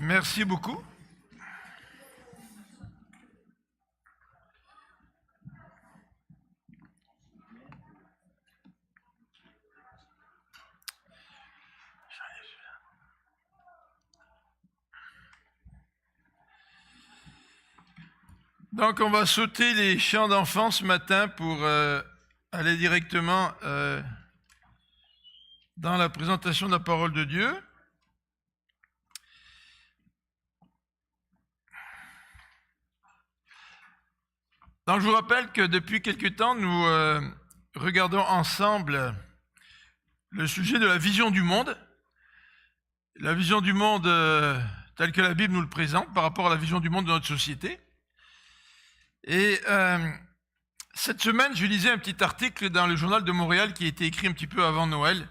Merci beaucoup. Donc on va sauter les chants d'enfants ce matin pour aller directement dans la présentation de la parole de Dieu. Donc je vous rappelle que depuis quelque temps, nous regardons ensemble le sujet de la vision du monde. La vision du monde telle que la Bible nous le présente par rapport à la vision du monde de notre société. Et cette semaine, je lisais un petit article dans le Journal de Montréal qui a été écrit un petit peu avant Noël,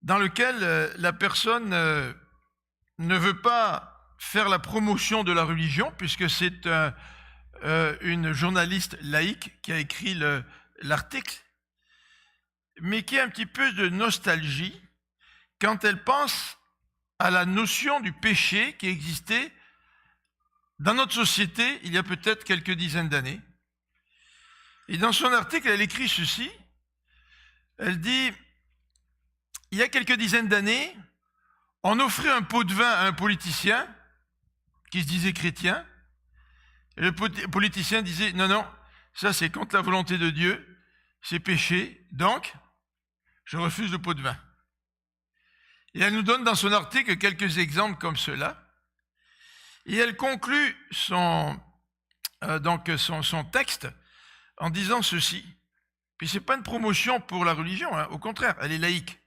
dans lequel la personne ne veut pas faire la promotion de la religion, puisque c'est une journaliste laïque qui a écrit l'article, mais qui a un petit peu de nostalgie quand elle pense à la notion du péché qui existait dans notre société il y a peut-être quelques dizaines d'années. Et dans son article, elle écrit ceci. Elle dit, il y a quelques dizaines d'années, on offrait un pot de vin à un politicien qui se disait chrétien. Et le politicien disait, non, ça c'est contre la volonté de Dieu, c'est péché, donc je refuse le pot de vin. Et elle nous donne dans son article quelques exemples comme cela. Et elle conclut son texte en disant ceci. Puis c'est pas une promotion pour la religion, hein, au contraire, elle est laïque.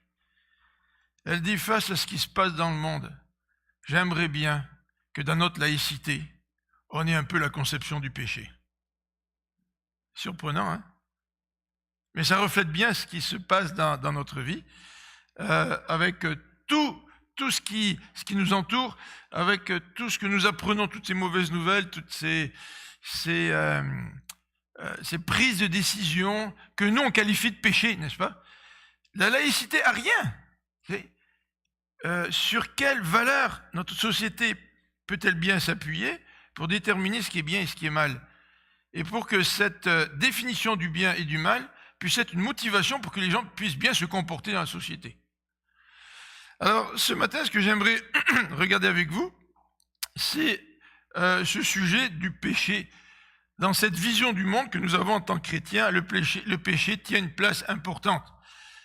Elle dit, face à ce qui se passe dans le monde, j'aimerais bien que dans notre laïcité, on ait un peu la conception du péché. Surprenant, hein? Mais ça reflète bien ce qui se passe dans notre vie, avec tout ce qui nous entoure, avec tout ce que nous apprenons, toutes ces mauvaises nouvelles, toutes ces prises de décision que nous on qualifie de péché, n'est-ce pas? La laïcité a rien. Sur quelle valeur notre société peut-elle bien s'appuyer pour déterminer ce qui est bien et ce qui est mal? Et pour que cette définition du bien et du mal puisse être une motivation pour que les gens puissent bien se comporter dans la société. Alors, ce matin, ce que j'aimerais regarder avec vous, c'est ce sujet du péché. Dans cette vision du monde que nous avons en tant que chrétiens, le péché tient une place importante.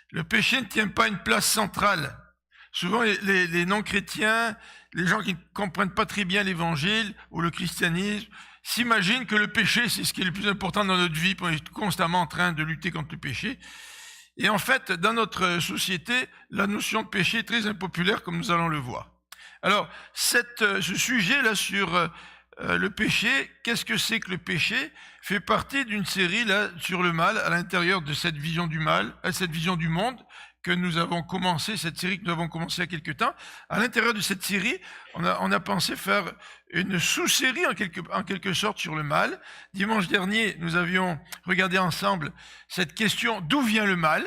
Le péché ne tient pas une place centrale. Souvent, les non-chrétiens, les gens qui ne comprennent pas très bien l'évangile ou le christianisme, s'imaginent que le péché, c'est ce qui est le plus important dans notre vie, on est constamment en train de lutter contre le péché. Et en fait, dans notre société, la notion de péché est très impopulaire, comme nous allons le voir. Alors, ce sujet-là sur le péché, qu'est-ce que c'est que le péché, fait partie d'une série là sur le mal, à l'intérieur de cette vision du mal, cette vision du monde que nous avons commencé, cette série que nous avons commencé il y a quelque temps. À l'intérieur de cette série, on a pensé faire une sous-série en quelque sorte sur le mal. Dimanche dernier, nous avions regardé ensemble cette question, d'où vient le mal?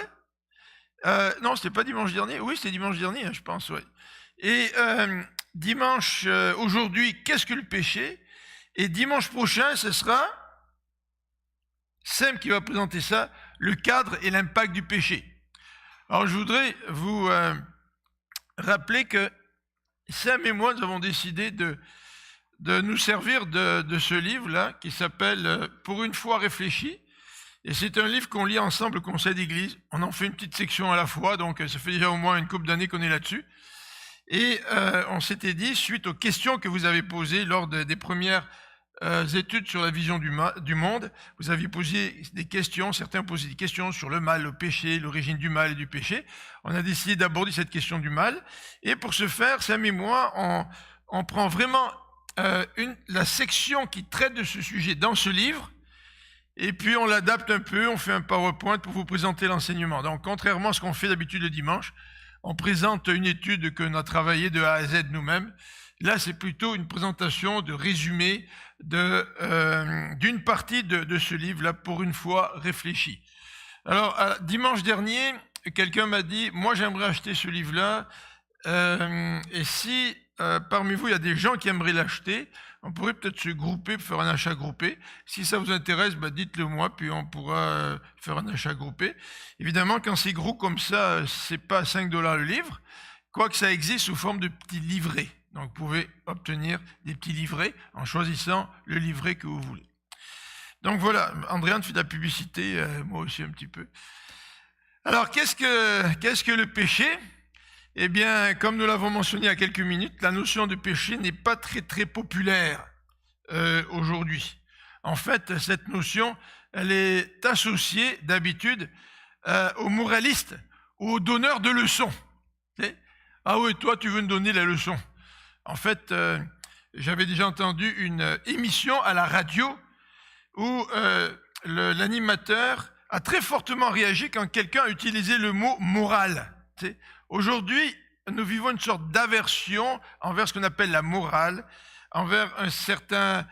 Non, c'était pas dimanche dernier. Oui, c'était dimanche dernier, je pense, ouais. Et dimanche, aujourd'hui, qu'est-ce que le péché? Et dimanche prochain, ce sera Sam qui va présenter ça, le cadre et l'impact du péché. Alors, je voudrais vous rappeler que Sam et moi, nous avons décidé de nous servir de ce livre-là, qui s'appelle « Pour une foi réfléchie ». Et c'est un livre qu'on lit ensemble au conseil d'église. On en fait une petite section à la fois, donc ça fait déjà au moins une couple d'années qu'on est là-dessus. Et on s'était dit, suite aux questions que vous avez posées lors des premières études sur la vision du monde, vous aviez posé des questions, certains ont posé des questions sur le mal, le péché, l'origine du mal et du péché. On a décidé d'aborder cette question du mal. Et pour ce faire, Sam et moi, on prend vraiment la section qui traite de ce sujet dans ce livre, et puis on l'adapte un peu, on fait un PowerPoint pour vous présenter l'enseignement. Donc, contrairement à ce qu'on fait d'habitude le dimanche, on présente une étude que l'on a travaillée de A à Z nous-mêmes. Là, c'est plutôt une présentation de résumé d'une partie de ce livre-là, pour une fois réfléchi. Alors, dimanche dernier, quelqu'un m'a dit, moi j'aimerais acheter ce livre-là, et si parmi vous, il y a des gens qui aimeraient l'acheter, on pourrait peut-être se grouper pour faire un achat groupé. Si ça vous intéresse, dites-le moi, puis on pourra faire un achat groupé. Évidemment, quand c'est gros comme ça, c'est pas 5 $ le livre, quoique ça existe sous forme de petits livrets. Donc, vous pouvez obtenir des petits livrets en choisissant le livret que vous voulez. Donc voilà, Andréane fait de la publicité, moi aussi un petit peu. Alors, qu'est-ce que le péché ? Eh bien, comme nous l'avons mentionné il y a quelques minutes, la notion de péché n'est pas très très populaire aujourd'hui. En fait, cette notion, elle est associée d'habitude aux moralistes, aux donneurs de leçons. Ah oui, toi, tu veux me donner la leçon. En fait, j'avais déjà entendu une émission à la radio où l'animateur a très fortement réagi quand quelqu'un a utilisé le mot morale. Aujourd'hui, nous vivons une sorte d'aversion envers ce qu'on appelle la morale, envers un certain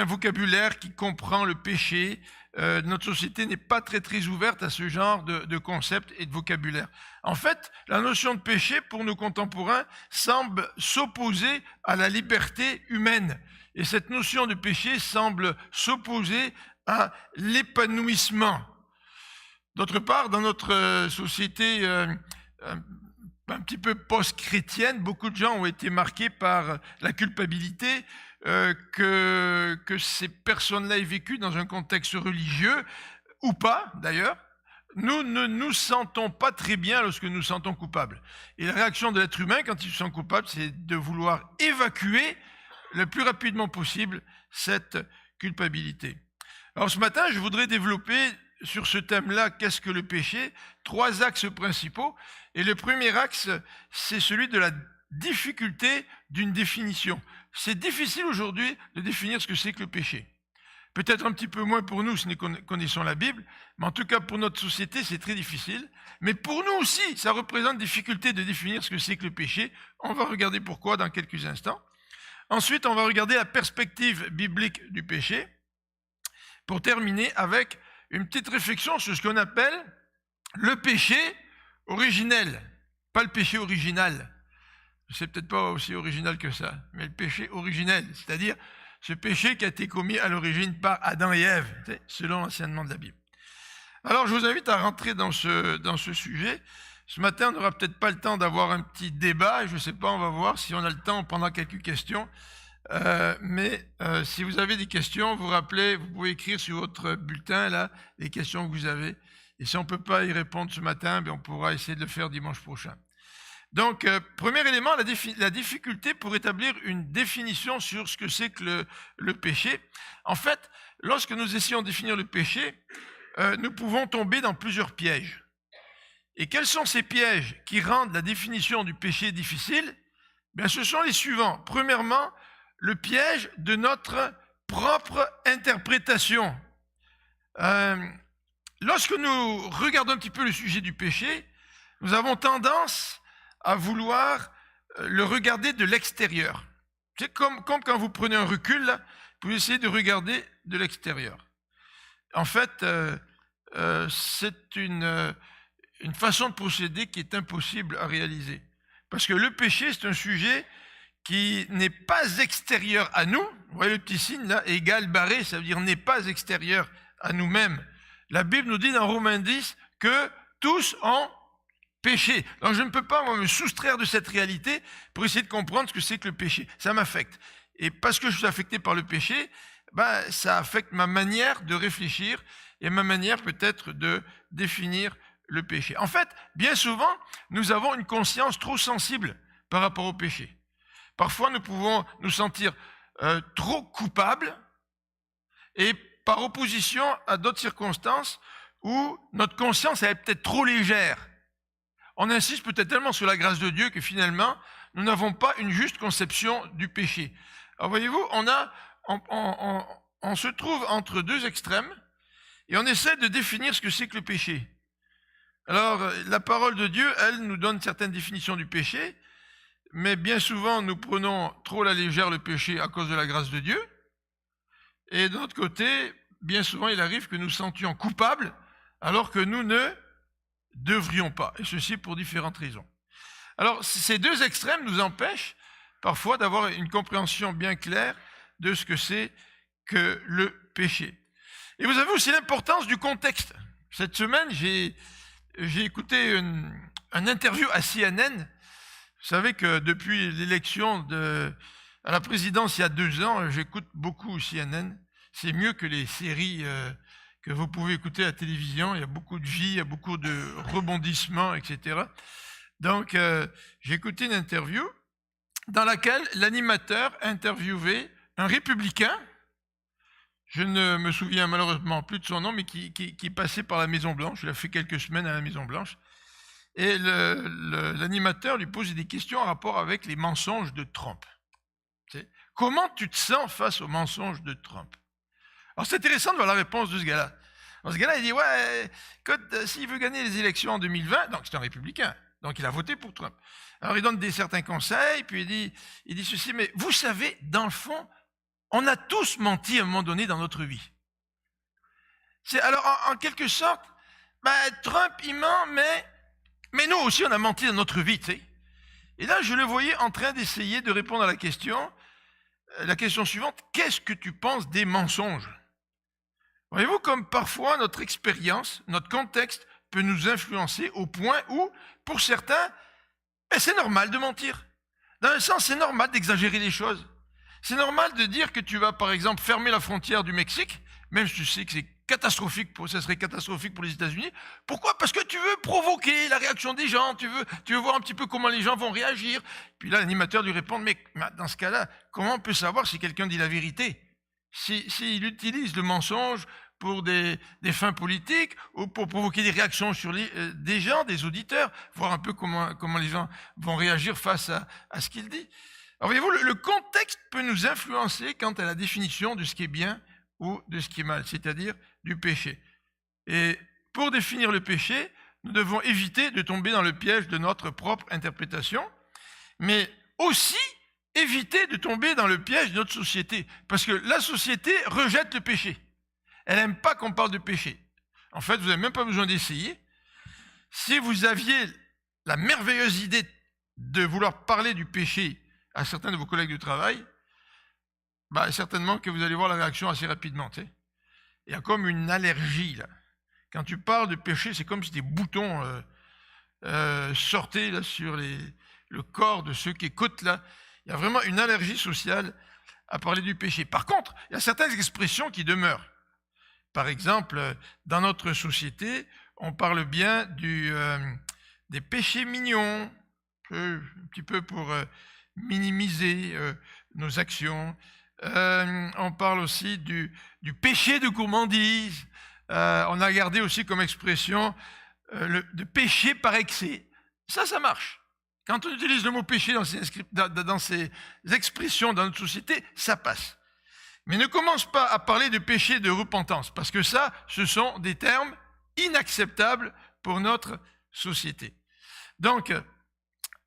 vocabulaire qui comprend le péché. Notre société n'est pas très très ouverte à ce genre de concept et de vocabulaire. En fait, la notion de péché pour nos contemporains semble s'opposer à la liberté humaine. Et cette notion de péché semble s'opposer à l'épanouissement. D'autre part, dans notre société un petit peu post-chrétienne, beaucoup de gens ont été marqués par la culpabilité que ces personnes-là aient vécu dans un contexte religieux, ou pas d'ailleurs. Nous ne nous sentons pas très bien lorsque nous nous sentons coupables. Et la réaction de l'être humain quand il se sent coupable, c'est de vouloir évacuer le plus rapidement possible cette culpabilité. Alors ce matin, je voudrais développer sur ce thème-là, qu'est-ce que le péché? 3 axes principaux. Et le premier axe, c'est celui de la difficulté d'une définition. C'est difficile aujourd'hui de définir ce que c'est que le péché. Peut-être un petit peu moins pour nous si nous connaissons la Bible, mais en tout cas pour notre société, c'est très difficile. Mais pour nous aussi, ça représente une difficulté de définir ce que c'est que le péché. On va regarder pourquoi dans quelques instants. Ensuite, on va regarder la perspective biblique du péché, pour terminer avec une petite réflexion sur ce qu'on appelle le péché originel, pas le péché original. C'est peut-être pas aussi original que ça, mais le péché originel, c'est-à-dire ce péché qui a été commis à l'origine par Adam et Ève, selon l'enseignement de la Bible. Alors, je vous invite à rentrer dans ce sujet. Ce matin, on n'aura peut-être pas le temps d'avoir un petit débat, je ne sais pas, on va voir si on a le temps pendant quelques questions. Mais si vous avez des questions, vous rappelez, vous pouvez écrire sur votre bulletin là les questions que vous avez. Et si on ne peut pas y répondre ce matin, on pourra essayer de le faire dimanche prochain. Donc, premier élément, la difficulté pour établir une définition sur ce que c'est que le péché. En fait, lorsque nous essayons de définir le péché, nous pouvons tomber dans plusieurs pièges. Et quels sont ces pièges qui rendent la définition du péché difficile? Ce sont les suivants. Premièrement, le piège de notre propre interprétation. Lorsque nous regardons un petit peu le sujet du péché, nous avons tendance à vouloir le regarder de l'extérieur. C'est comme quand vous prenez un recul, là, vous essayez de regarder de l'extérieur. En fait, c'est une façon de procéder qui est impossible à réaliser. Parce que le péché, c'est un sujet qui n'est pas extérieur à nous. Vous voyez le petit signe là, égal, barré, ça veut dire n'est pas extérieur à nous-mêmes. La Bible nous dit dans Romains 10 que tous ont péché. Donc je ne peux pas me soustraire de cette réalité pour essayer de comprendre ce que c'est que le péché. Ça m'affecte. Et parce que je suis affecté par le péché, ça affecte ma manière de réfléchir et ma manière peut-être de définir le péché. En fait, bien souvent, nous avons une conscience trop sensible par rapport au péché. Parfois, nous pouvons nous sentir trop coupables et par opposition à d'autres circonstances où notre conscience est peut-être trop légère. On insiste peut-être tellement sur la grâce de Dieu que finalement, nous n'avons pas une juste conception du péché. Alors voyez-vous, on se trouve entre 2 extrêmes et on essaie de définir ce que c'est que le péché. Alors, la parole de Dieu, elle, nous donne certaines définitions du péché, mais bien souvent, nous prenons trop à la légère le péché à cause de la grâce de Dieu. Et de l'autre côté, bien souvent, il arrive que nous sentions coupables alors que nous ne devrions pas. Et ceci pour différentes raisons. Alors, ces 2 extrêmes nous empêchent parfois d'avoir une compréhension bien claire de ce que c'est que le péché. Et vous avez aussi l'importance du contexte. Cette semaine, j'ai écouté un interview à CNN. Vous savez que depuis l'élection à la présidence il y a 2 ans, j'écoute beaucoup CNN. C'est mieux que les séries que vous pouvez écouter à la télévision. Il y a beaucoup de vie, il y a beaucoup de rebondissements, etc. Donc, j'ai écouté une interview dans laquelle l'animateur interviewait un républicain, je ne me souviens malheureusement plus de son nom, mais qui passait par la Maison-Blanche. Il a fait quelques semaines à la Maison-Blanche. Et l'animateur lui posait des questions en rapport avec les mensonges de Trump. Comment tu te sens face aux mensonges de Trump? Alors c'est intéressant de voir la réponse de ce gars-là. Alors, ce gars-là, il dit, ouais, s'il veut gagner les élections en 2020, donc c'est un républicain, donc il a voté pour Trump. Alors il donne certains conseils, puis il dit ceci, mais vous savez, dans le fond, on a tous menti à un moment donné dans notre vie. Alors en quelque sorte, Trump il ment, mais nous aussi on a menti dans notre vie, tu sais. Et là je le voyais en train d'essayer de répondre à la question suivante, qu'est-ce que tu penses des mensonges? Voyez-vous comme parfois notre expérience, notre contexte peut nous influencer au point où, pour certains, c'est normal de mentir. Dans un sens, c'est normal d'exagérer les choses. C'est normal de dire que tu vas, par exemple, fermer la frontière du Mexique, même si tu sais que ça serait catastrophique pour les États-Unis. Pourquoi? Parce que tu veux provoquer la réaction des gens, tu veux voir un petit peu comment les gens vont réagir. Puis là, l'animateur lui répond, mais dans ce cas-là, comment on peut savoir si quelqu'un dit la vérité? S'il utilise le mensonge pour des fins politiques ou pour provoquer des réactions sur des gens, des auditeurs, voir un peu comment les gens vont réagir face à ce qu'il dit. Alors voyez-vous, le contexte peut nous influencer quant à la définition de ce qui est bien ou de ce qui est mal, c'est-à-dire du péché. Et pour définir le péché, nous devons éviter de tomber dans le piège de notre propre interprétation, mais aussi éviter de tomber dans le piège de notre société, parce que la société rejette le péché. Elle n'aime pas qu'on parle de péché. En fait, vous n'avez même pas besoin d'essayer. Si vous aviez la merveilleuse idée de vouloir parler du péché à certains de vos collègues de travail, certainement que vous allez voir la réaction assez rapidement. Tu sais. Il y a comme une allergie, là. Quand tu parles de péché, c'est comme si des boutons sortaient là, sur le corps de ceux qui écoutent. Là. Il y a vraiment une allergie sociale à parler du péché. Par contre, il y a certaines expressions qui demeurent. Par exemple, dans notre société, on parle bien des péchés mignons, un petit peu pour minimiser nos actions. On parle aussi du péché de gourmandise. On a gardé aussi comme expression de péché par excès. Ça marche. Quand on utilise le mot péché dans ces expressions dans notre société, ça passe. Mais ne commence pas à parler de péché de repentance, parce que ça, ce sont des termes inacceptables pour notre société. Donc,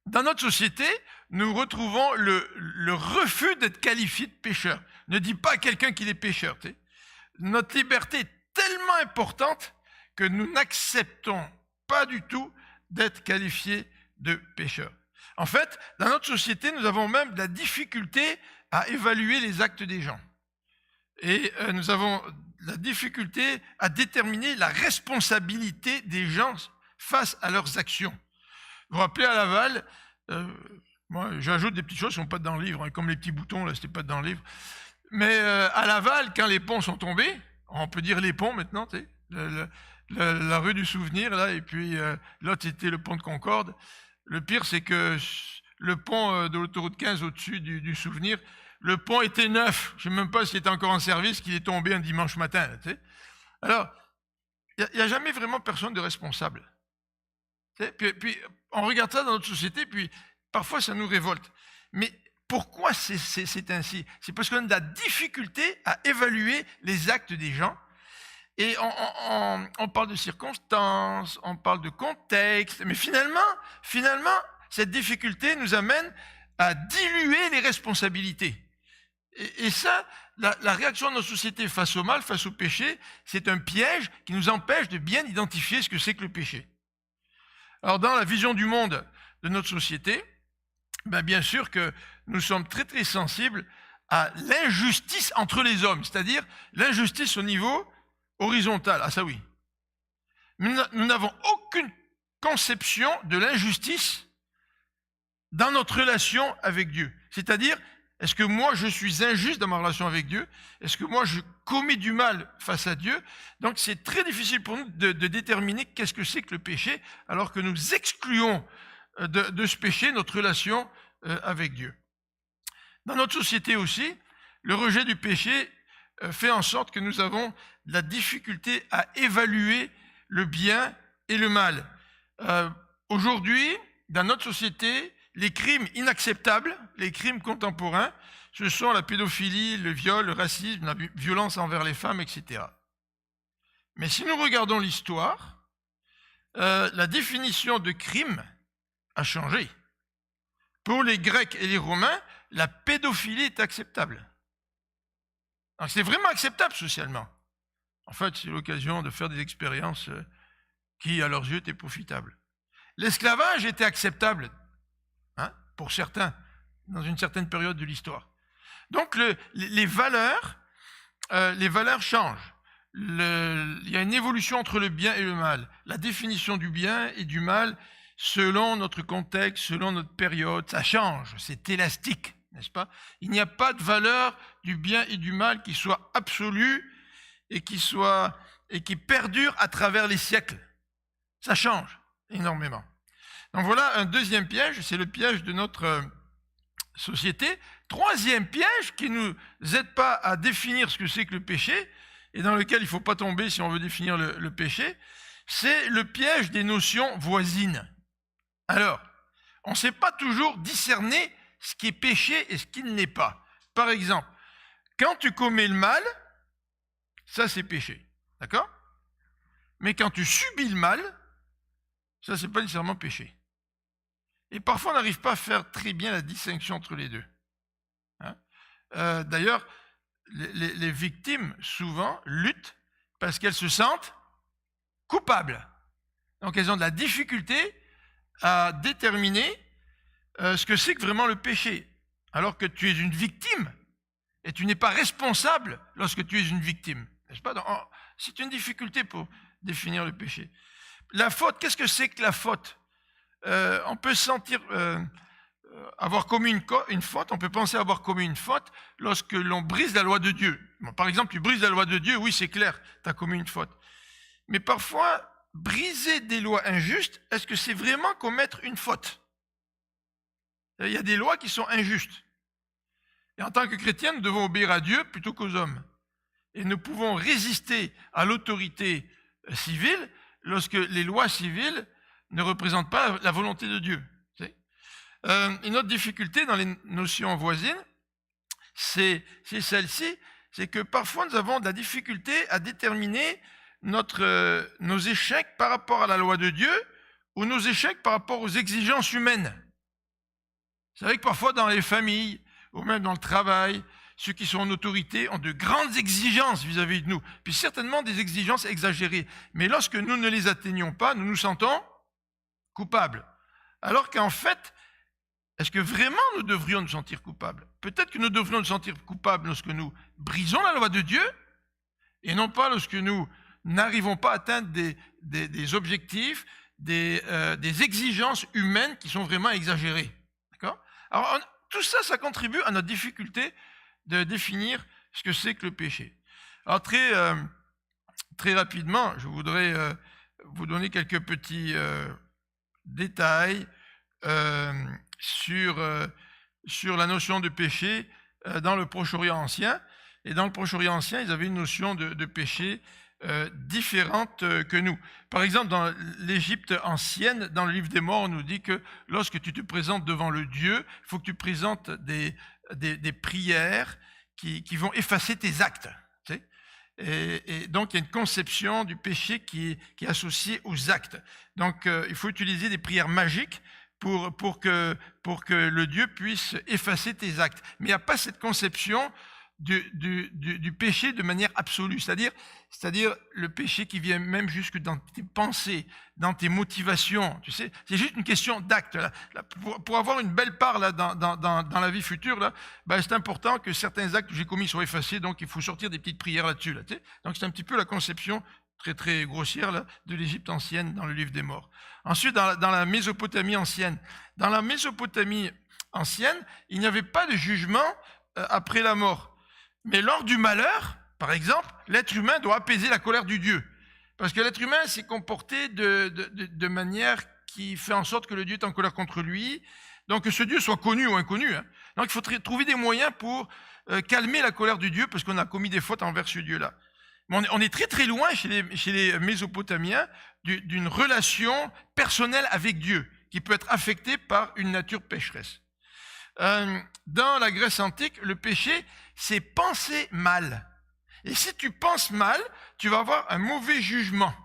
dans notre société, nous retrouvons le refus d'être qualifié de pécheur. Ne dis pas à quelqu'un qu'il est pécheur. Tu sais. Notre liberté est tellement importante que nous n'acceptons pas du tout d'être qualifiés de pécheur. En fait, dans notre société, nous avons même de la difficulté à évaluer les actes des gens. Et nous avons la difficulté à déterminer la responsabilité des gens face à leurs actions. Vous vous rappelez à Laval, moi j'ajoute des petites choses qui ne sont pas dans le livre, hein, comme les petits boutons, là, c'était pas dans le livre. Mais à Laval, quand les ponts sont tombés, on peut dire les ponts maintenant, tu sais, la rue du Souvenir, là, et puis l'autre c'était le pont de Concorde. Le pire, c'est que le pont de l'autoroute 15 au-dessus du Souvenir, le pont était neuf. Je ne sais même pas s'il était encore en service, qu'il est tombé un dimanche matin. Tu sais. Alors, il n'y a jamais vraiment personne de responsable. Tu sais, puis, on regarde ça dans notre société, puis parfois ça nous révolte. Mais pourquoi c'est ainsi? C'est parce qu'on a de la difficulté à évaluer les actes des gens. Et on parle de circonstances, on parle de contexte, mais finalement, cette difficulté nous amène à diluer les responsabilités. Et ça, la réaction de notre société face au mal, face au péché, c'est un piège qui nous empêche de bien identifier ce que c'est que le péché. Alors, dans la vision du monde de notre société, Ben, bien sûr que nous sommes très très sensibles à l'injustice entre les hommes, c'est-à-dire l'injustice au niveau horizontal. Ah ça oui. Nous n'avons aucune conception de l'injustice dans notre relation avec Dieu. C'est-à-dire, est-ce que moi je suis injuste dans ma relation avec Dieu? Est-ce que moi je commets du mal face à Dieu? Donc c'est très difficile pour nous de déterminer qu'est-ce que c'est que le péché, alors que nous excluons de ce péché notre relation avec Dieu. Dans notre société aussi, le rejet du péché fait en sorte que nous avons de la difficulté à évaluer le bien et le mal. Aujourd'hui, dans notre société, les crimes inacceptables, les crimes contemporains, ce sont la pédophilie, le viol, le racisme, la violence envers les femmes, etc. Mais si nous regardons l'histoire, la définition de crime a changé. Pour les Grecs et les Romains, la pédophilie est acceptable. Alors c'est vraiment acceptable socialement. En fait, c'est l'occasion de faire des expériences qui, à leurs yeux, étaient profitables. L'esclavage était acceptable, pour certains, dans une certaine période de l'histoire. Donc les valeurs changent. Il y a une évolution entre le bien et le mal. La définition du bien et du mal, selon notre contexte, selon notre période, ça change, c'est élastique, n'est-ce pas? Il n'y a pas de valeur du bien et du mal qui soit absolue et qui perdure à travers les siècles. Ça change énormément. Donc voilà un deuxième piège, c'est le piège de notre société. Troisième piège qui ne nous aide pas à définir ce que c'est que le péché, et dans lequel il ne faut pas tomber si on veut définir le péché, c'est le piège des notions voisines. Alors, on ne sait pas toujours discerner ce qui est péché et ce qui ne l'est pas. Par exemple, quand tu commets le mal, ça c'est péché, d'accord? Mais quand tu subis le mal, ça c'est pas nécessairement péché. Et parfois on n'arrive pas à faire très bien la distinction entre les deux. D'ailleurs, les victimes souvent luttent parce qu'elles se sentent coupables. Donc elles ont de la difficulté à déterminer ce que c'est que vraiment le péché. Alors que tu es une victime et tu n'es pas responsable lorsque tu es une victime. N'est-ce pas? C'est une difficulté pour définir le péché. La faute, qu'est-ce que c'est que la faute? On peut sentir avoir commis une faute, on peut penser avoir commis une faute lorsque l'on brise la loi de Dieu. Bon, par exemple, tu brises la loi de Dieu, oui, c'est clair, tu as commis une faute. Mais parfois, briser des lois injustes, est-ce que c'est vraiment commettre une faute? Il y a des lois qui sont injustes. Et en tant que chrétiens, nous devons obéir à Dieu plutôt qu'aux hommes. Et nous pouvons résister à l'autorité civile lorsque les lois civiles ne représentent pas la volonté de Dieu. Une autre difficulté dans les notions voisines, c'est celle-ci, c'est que parfois nous avons de la difficulté à déterminer nos échecs par rapport à la loi de Dieu ou nos échecs par rapport aux exigences humaines. Vous savez que parfois dans les familles ou même dans le travail, ceux qui sont en autorité ont de grandes exigences vis-à-vis de nous, puis certainement des exigences exagérées. Mais lorsque nous ne les atteignons pas, nous nous sentons coupables. Alors qu'en fait, est-ce que vraiment nous devrions nous sentir coupables? Peut-être que nous devrions nous sentir coupables lorsque nous brisons la loi de Dieu, et non pas lorsque nous n'arrivons pas à atteindre des objectifs, des exigences humaines qui sont vraiment exagérées. D'accord? Alors, tout ça, ça contribue à notre difficulté de définir ce que c'est que le péché. Alors, très rapidement, je voudrais vous donner quelques petits détails sur la notion de péché dans le Proche-Orient ancien. Et dans le Proche-Orient ancien, ils avaient une notion de péché différente que nous. Par exemple, dans l'Égypte ancienne, dans le livre des morts, on nous dit que lorsque tu te présentes devant le Dieu, il faut que tu présentes des prières qui vont effacer tes actes. Tu sais? Et donc, il y a une conception du péché qui est associée aux actes. Donc, il faut utiliser des prières magiques pour que le Dieu puisse effacer tes actes. Mais il n'y a pas cette conception du péché de manière absolue, c'est-à-dire le péché qui vient même jusque dans tes pensées, dans tes motivations, tu sais, c'est juste une question d'acte. Pour avoir une belle part là, dans la vie future, là, c'est important que certains actes que j'ai commis soient effacés, donc il faut sortir des petites prières là-dessus. Là, tu sais. Donc c'est un petit peu la conception très très grossière là, de l'Égypte ancienne dans le livre des morts. Ensuite, dans la Mésopotamie ancienne. Dans la Mésopotamie ancienne, il n'y avait pas de jugement après la mort. Mais lors du malheur, par exemple, l'être humain doit apaiser la colère du Dieu. Parce que l'être humain s'est comporté de manière qui fait en sorte que le Dieu est en colère contre lui. Donc que ce Dieu soit connu ou inconnu. Hein. Donc il faut trouver des moyens pour calmer la colère du Dieu parce qu'on a commis des fautes envers ce Dieu-là. Mais on est très très loin chez les Mésopotamiens d'une relation personnelle avec Dieu qui peut être affectée par une nature pécheresse. Dans la Grèce antique, le péché, c'est penser mal. Et si tu penses mal, tu vas avoir un mauvais jugement.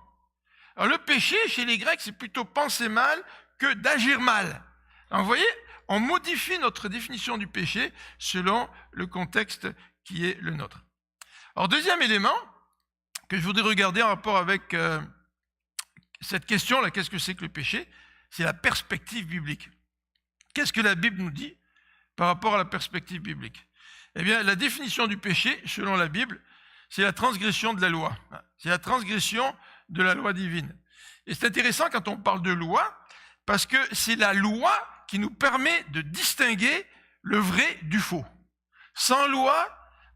Alors le péché, chez les Grecs, c'est plutôt penser mal que d'agir mal. Alors, vous voyez, on modifie notre définition du péché selon le contexte qui est le nôtre. Alors deuxième élément que je voudrais regarder en rapport avec cette question-là, qu'est-ce que c'est que le péché? C'est la perspective biblique. Qu'est-ce que la Bible nous dit par rapport à la perspective biblique? Eh bien, la définition du péché, selon la Bible, c'est la transgression de la loi. C'est la transgression de la loi divine. Et c'est intéressant quand on parle de loi, parce que c'est la loi qui nous permet de distinguer le vrai du faux. Sans loi,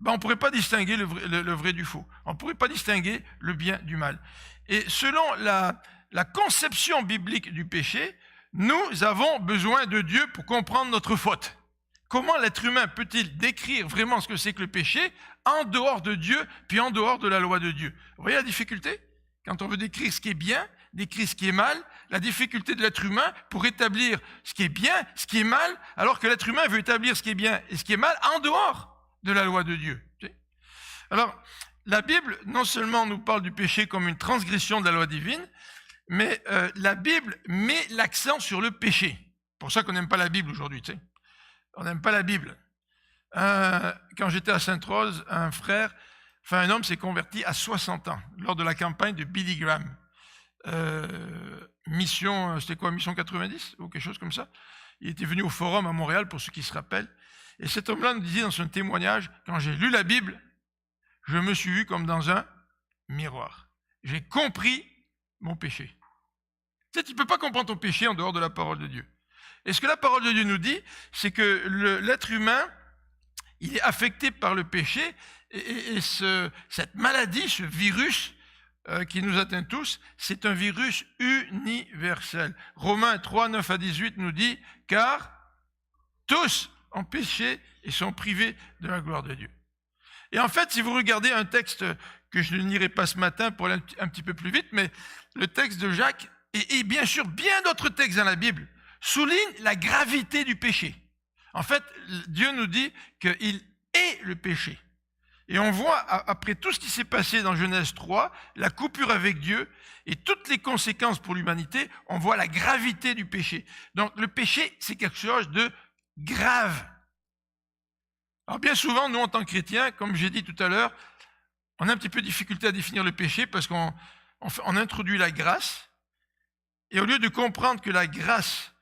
on ne pourrait pas distinguer le vrai du faux. On ne pourrait pas distinguer le bien du mal. Et selon la conception biblique du péché, nous avons besoin de Dieu pour comprendre notre faute. Comment l'être humain peut-il décrire vraiment ce que c'est que le péché en dehors de Dieu, puis en dehors de la loi de Dieu? Vous voyez la difficulté? Quand on veut décrire ce qui est bien, décrire ce qui est mal, la difficulté de l'être humain pour établir ce qui est bien, ce qui est mal, alors que l'être humain veut établir ce qui est bien et ce qui est mal en dehors de la loi de Dieu. Alors, la Bible, non seulement nous parle du péché comme une transgression de la loi divine, mais la Bible met l'accent sur le péché. C'est pour ça qu'on n'aime pas la Bible aujourd'hui, tu sais. On n'aime pas la Bible. Quand j'étais à Sainte-Rose, un homme s'est converti à 60 ans, lors de la campagne de Billy Graham. C'était quoi, Mission 90 ou quelque chose comme ça. Il était venu au Forum à Montréal, pour ceux qui se rappellent. Et cet homme-là nous disait dans son témoignage, quand j'ai lu la Bible, je me suis vu comme dans un miroir. J'ai compris mon péché. Tu sais, tu ne peux pas comprendre ton péché en dehors de la parole de Dieu. Et ce que la parole de Dieu nous dit, c'est que l'être humain, il est affecté par le péché, et cette maladie, ce virus qui nous atteint tous, c'est un virus universel. Romains 3, 9 à 18 nous dit, car tous ont péché et sont privés de la gloire de Dieu. Et en fait, si vous regardez un texte que je ne lirai pas ce matin pour aller un petit peu plus vite, mais le texte de Jacques, et bien sûr bien d'autres textes dans la Bible, souligne la gravité du péché. En fait, Dieu nous dit qu'il est le péché. Et on voit, après tout ce qui s'est passé dans Genèse 3, la coupure avec Dieu et toutes les conséquences pour l'humanité, on voit la gravité du péché. Donc le péché, c'est quelque chose de grave. Alors bien souvent, nous en tant que chrétiens, comme j'ai dit tout à l'heure, on a un petit peu de difficulté à définir le péché parce qu'on introduit la grâce. Et au lieu de comprendre que la grâce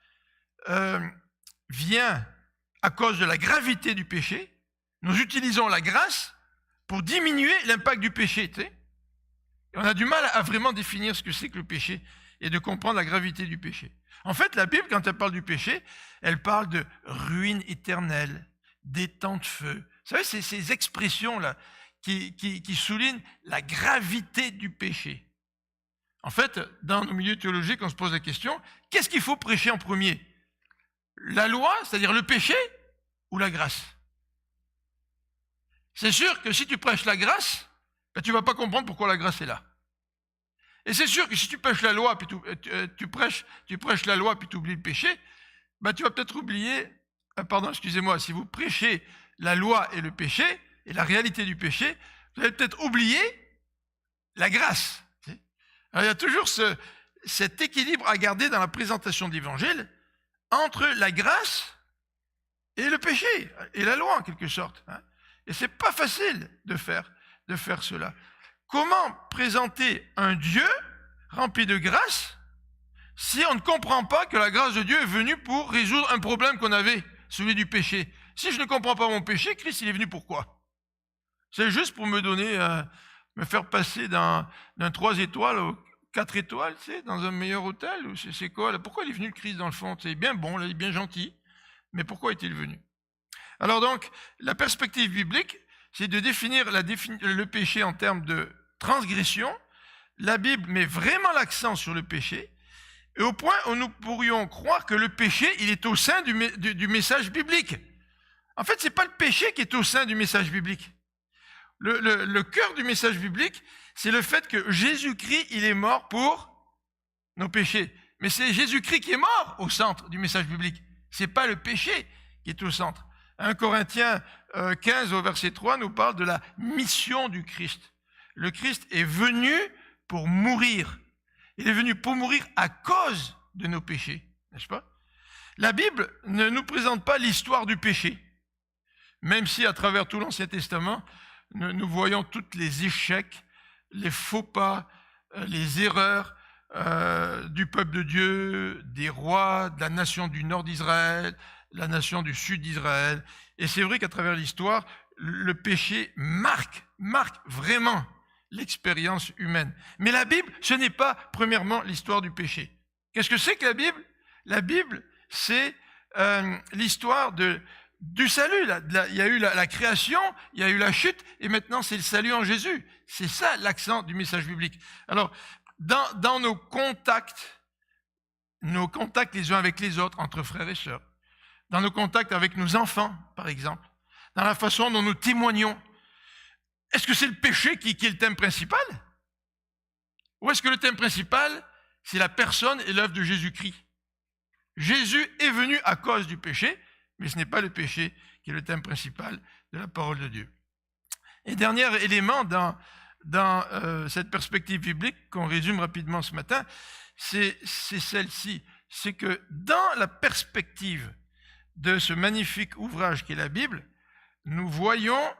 vient à cause de la gravité du péché, nous utilisons la grâce pour diminuer l'impact du péché. Tu sais. Et on a du mal à vraiment définir ce que c'est que le péché et de comprendre la gravité du péché. En fait, la Bible, quand elle parle du péché, elle parle de ruine éternelle, d'étang de feu. Vous savez, c'est ces expressions-là qui soulignent la gravité du péché. En fait, dans nos milieux théologiques, on se pose la question, qu'est-ce qu'il faut prêcher en premier? La loi, c'est-à-dire le péché, ou la grâce? C'est sûr que si tu prêches la grâce, tu ne vas pas comprendre pourquoi la grâce est là. Et c'est sûr que si tu prêches la loi, puis tu prêches la loi, puis tu oublies le péché, tu vas peut-être oublier, si vous prêchez la loi et le péché, et la réalité du péché, vous allez peut-être oublier la grâce. Alors, il y a toujours cet équilibre à garder dans la présentation de l'Évangile entre la grâce et le péché, et la loi en quelque sorte. Et c'est pas facile de faire cela. Comment présenter un Dieu rempli de grâce si on ne comprend pas que la grâce de Dieu est venue pour résoudre un problème qu'on avait, celui du péché? Si je ne comprends pas mon péché, Christ, il est venu pourquoi? C'est juste pour me donner, me faire passer d'un 3 étoiles au 4 étoiles, tu sais, dans un meilleur hôtel? Ou c'est quoi là? Pourquoi il est venu le Christ dans le fond? C'est bien bon, là, il est bien gentil, mais pourquoi est-il venu? Alors donc, la perspective biblique, c'est de définir le péché en termes de transgression. La Bible met vraiment l'accent sur le péché, et au point où nous pourrions croire que le péché, il est au sein du message biblique. En fait, c'est pas le péché qui est au sein du message biblique. Le cœur du message biblique, c'est le fait que Jésus-Christ, il est mort pour nos péchés. Mais c'est Jésus-Christ qui est mort au centre du message biblique. C'est pas le péché qui est au centre. 1 Corinthiens 15 au verset 3 nous parle de la mission du Christ. Le Christ est venu pour mourir. Il est venu pour mourir à cause de nos péchés, n'est-ce pas? La Bible ne nous présente pas l'histoire du péché, même si à travers tout l'Ancien Testament, nous voyons tous les échecs, les faux pas, les erreurs du peuple de Dieu, des rois, de la nation du nord d'Israël, la nation du sud d'Israël. Et c'est vrai qu'à travers l'histoire, le péché marque vraiment l'expérience humaine. Mais la Bible, ce n'est pas premièrement l'histoire du péché. Qu'est-ce que c'est que la Bible? La Bible, c'est l'histoire du salut. Il y a eu la création, il y a eu la chute, et maintenant c'est le salut en Jésus. C'est ça l'accent du message biblique. Alors, dans nos contacts les uns avec les autres, entre frères et sœurs, dans nos contacts avec nos enfants, par exemple, dans la façon dont nous témoignons, est-ce que c'est le péché qui est le thème principal? Ou est-ce que le thème principal, c'est la personne et l'œuvre de Jésus-Christ? Jésus est venu à cause du péché, mais ce n'est pas le péché qui est le thème principal de la parole de Dieu. Et dernier élément dans cette perspective biblique qu'on résume rapidement ce matin, c'est celle-ci. C'est que dans la perspective de ce magnifique ouvrage qu'est la Bible, nous voyons